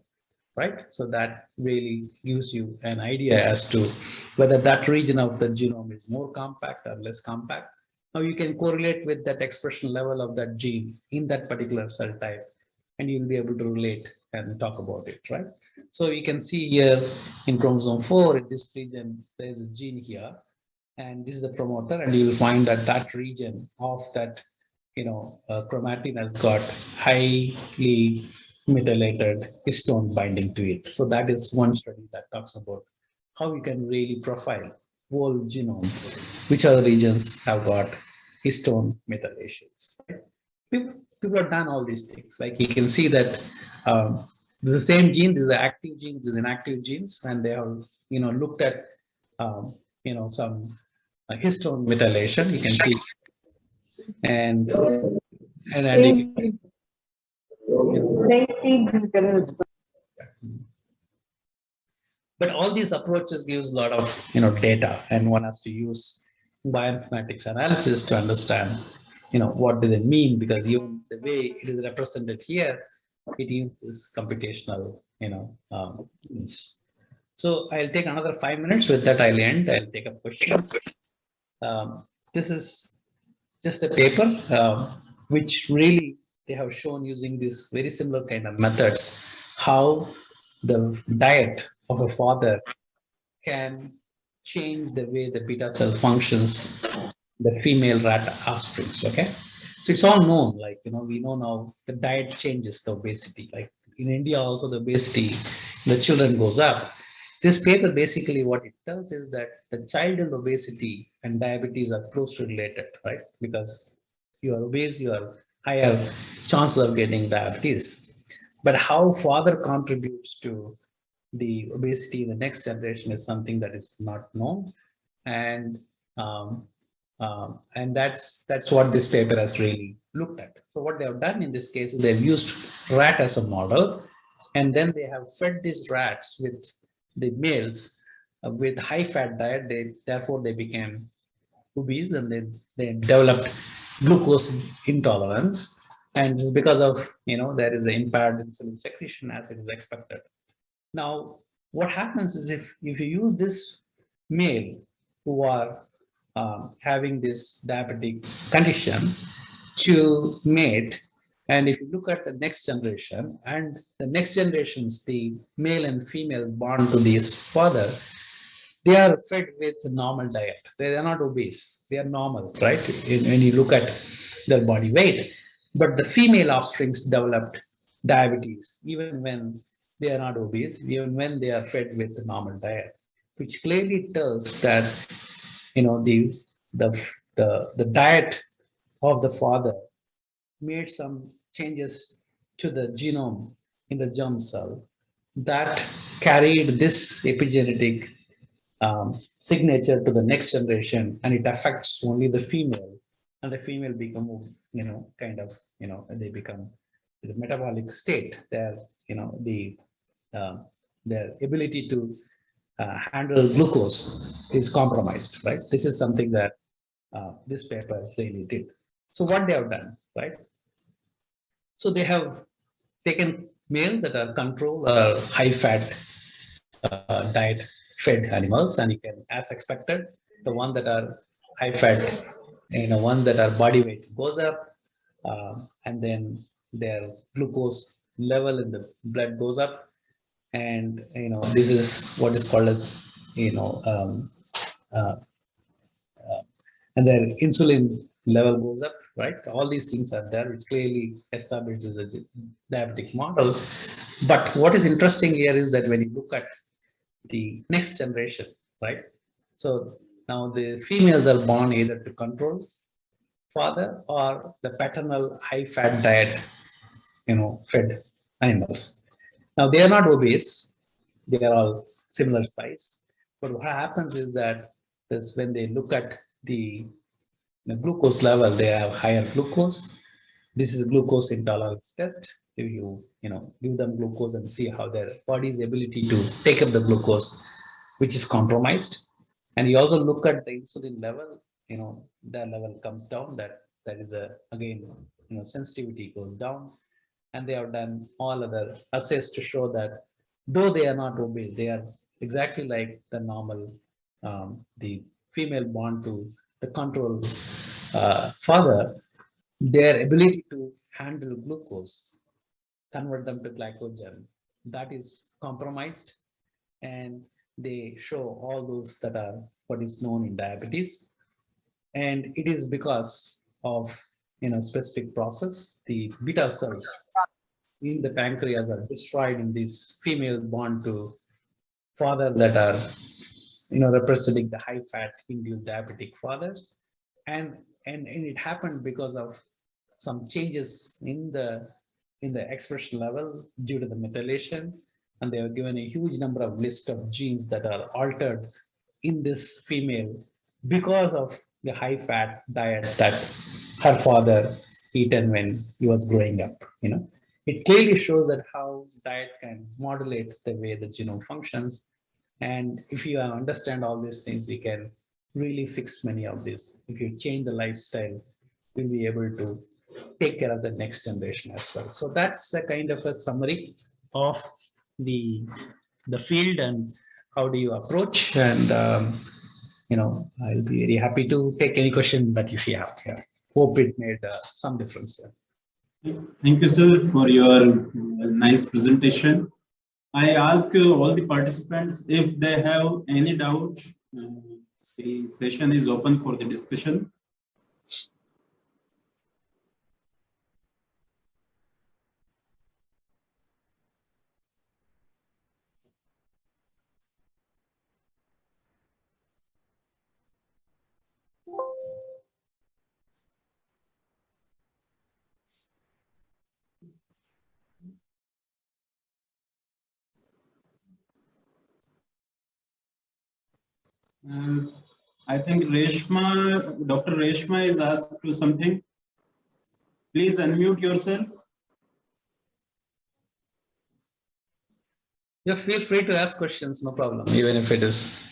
right? So that really gives you an idea as to whether that region of the genome is more compact or less compact. Now you can correlate with that expression level of that gene in that particular cell type, and you'll be able to relate and talk about it, right? So you can see here in chromosome 4, in this region, there's a gene here, and this is the promoter, and you will find that that region of that chromatin has got highly methylated histone binding to it. So that is one study that talks about how you can really profile whole genome, which other regions have got histone methylations. Right? People have done all these things. Like you can see that there's the same gene, there's the active genes, there's inactive genes, and they have looked at some histone methylation. You can see, and then but all these approaches gives a lot of data, and one has to use bioinformatics analysis to understand what do they mean, because even the way it is represented here, it uses computational means. So I'll take another 5 minutes. With that, I'll end. I'll take up questions. This is just a paper which really they have shown using these very similar kind of methods how the diet of a father can change the way the beta cell functions, the female rat offsprings. Okay, so it's all known. Like we know now the diet changes the obesity. Like in India, also the obesity, the children goes up. This paper basically what it tells is that the childhood obesity and diabetes are closely related, right? Because you are obese, you are higher chances of getting diabetes. But how father contributes to the obesity in the next generation is something that is not known, and that's what this paper has really looked at. So what they have done in this case is they've used rat as a model, and then they have fed these rats with the males with high fat diet. Therefore they became obese, and they developed glucose intolerance, and it's because of there is an impaired insulin secretion as it is expected. Now, what happens is if you use this male who are having this diabetic condition to mate, and if you look at the next generation, and the next generations, the male and female born to this father, they are fed with normal diet. They are not obese. They are normal, right? When you look at their body weight. But the female offsprings developed diabetes, even when they are not obese, even when they are fed with the normal diet, which clearly tells that the diet of the father made some changes to the genome in the germ cell that carried this epigenetic signature to the next generation, and it affects only the female, and the female become they become the metabolic state. Their ability to handle glucose is compromised, right? This is something that this paper really did. So what they have done, right? So they have taken male that are control high fat diet fed animals, and you can, as expected, the one that are high fat, one that are body weight goes up, and then their glucose level in the blood goes up, and this is what is called as uh, and their insulin level goes up, right? All these things are there, which clearly establishes a diabetic model. But what is interesting here is that when you look at the next generation, right? So now the females are born either to control father or the paternal high fat diet, fed animals. Now they are not obese, they are all similar size. But what happens is that this, when they look at the glucose level, they have higher glucose. This is glucose intolerance test. If you give them glucose and see how their body's ability to take up the glucose, which is compromised. And you also look at the insulin level, that level comes down. That is again, sensitivity goes down. And they have done all other assays to show that though they are not obese, they are exactly like the normal, the female born to the control father, their ability to handle glucose, convert them to glycogen, that is compromised, and they show all those that are what is known in diabetes. And it is because of specific process, the beta cells in the pancreas are destroyed in these female born to father that are representing the high fat induced diabetic fathers. And it happened because of some changes in the expression level due to the methylation, and they were given a huge number of list of genes that are altered in this female because of the high fat diet that her father eaten when he was growing up. It clearly shows that how diet can modulate the way the genome functions. And if you understand all these things, we can really fix many of these. If you change the lifestyle, we'll be able to take care of the next generation as well. So that's a kind of a summary of the the field and how do you approach. And I'll be very happy to take any question that you have here. Hope it made some difference there. Thank you, sir, for your nice presentation. I ask all the participants if they have any doubt. The session is open for the discussion. I think Reshma, Dr. Reshma is asked to something. Please unmute yourself. Yeah, feel free to ask questions, no problem, even if it is.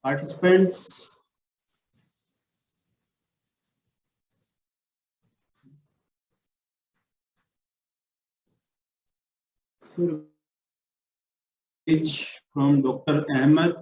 Participants. So, from Dr. Ahmed.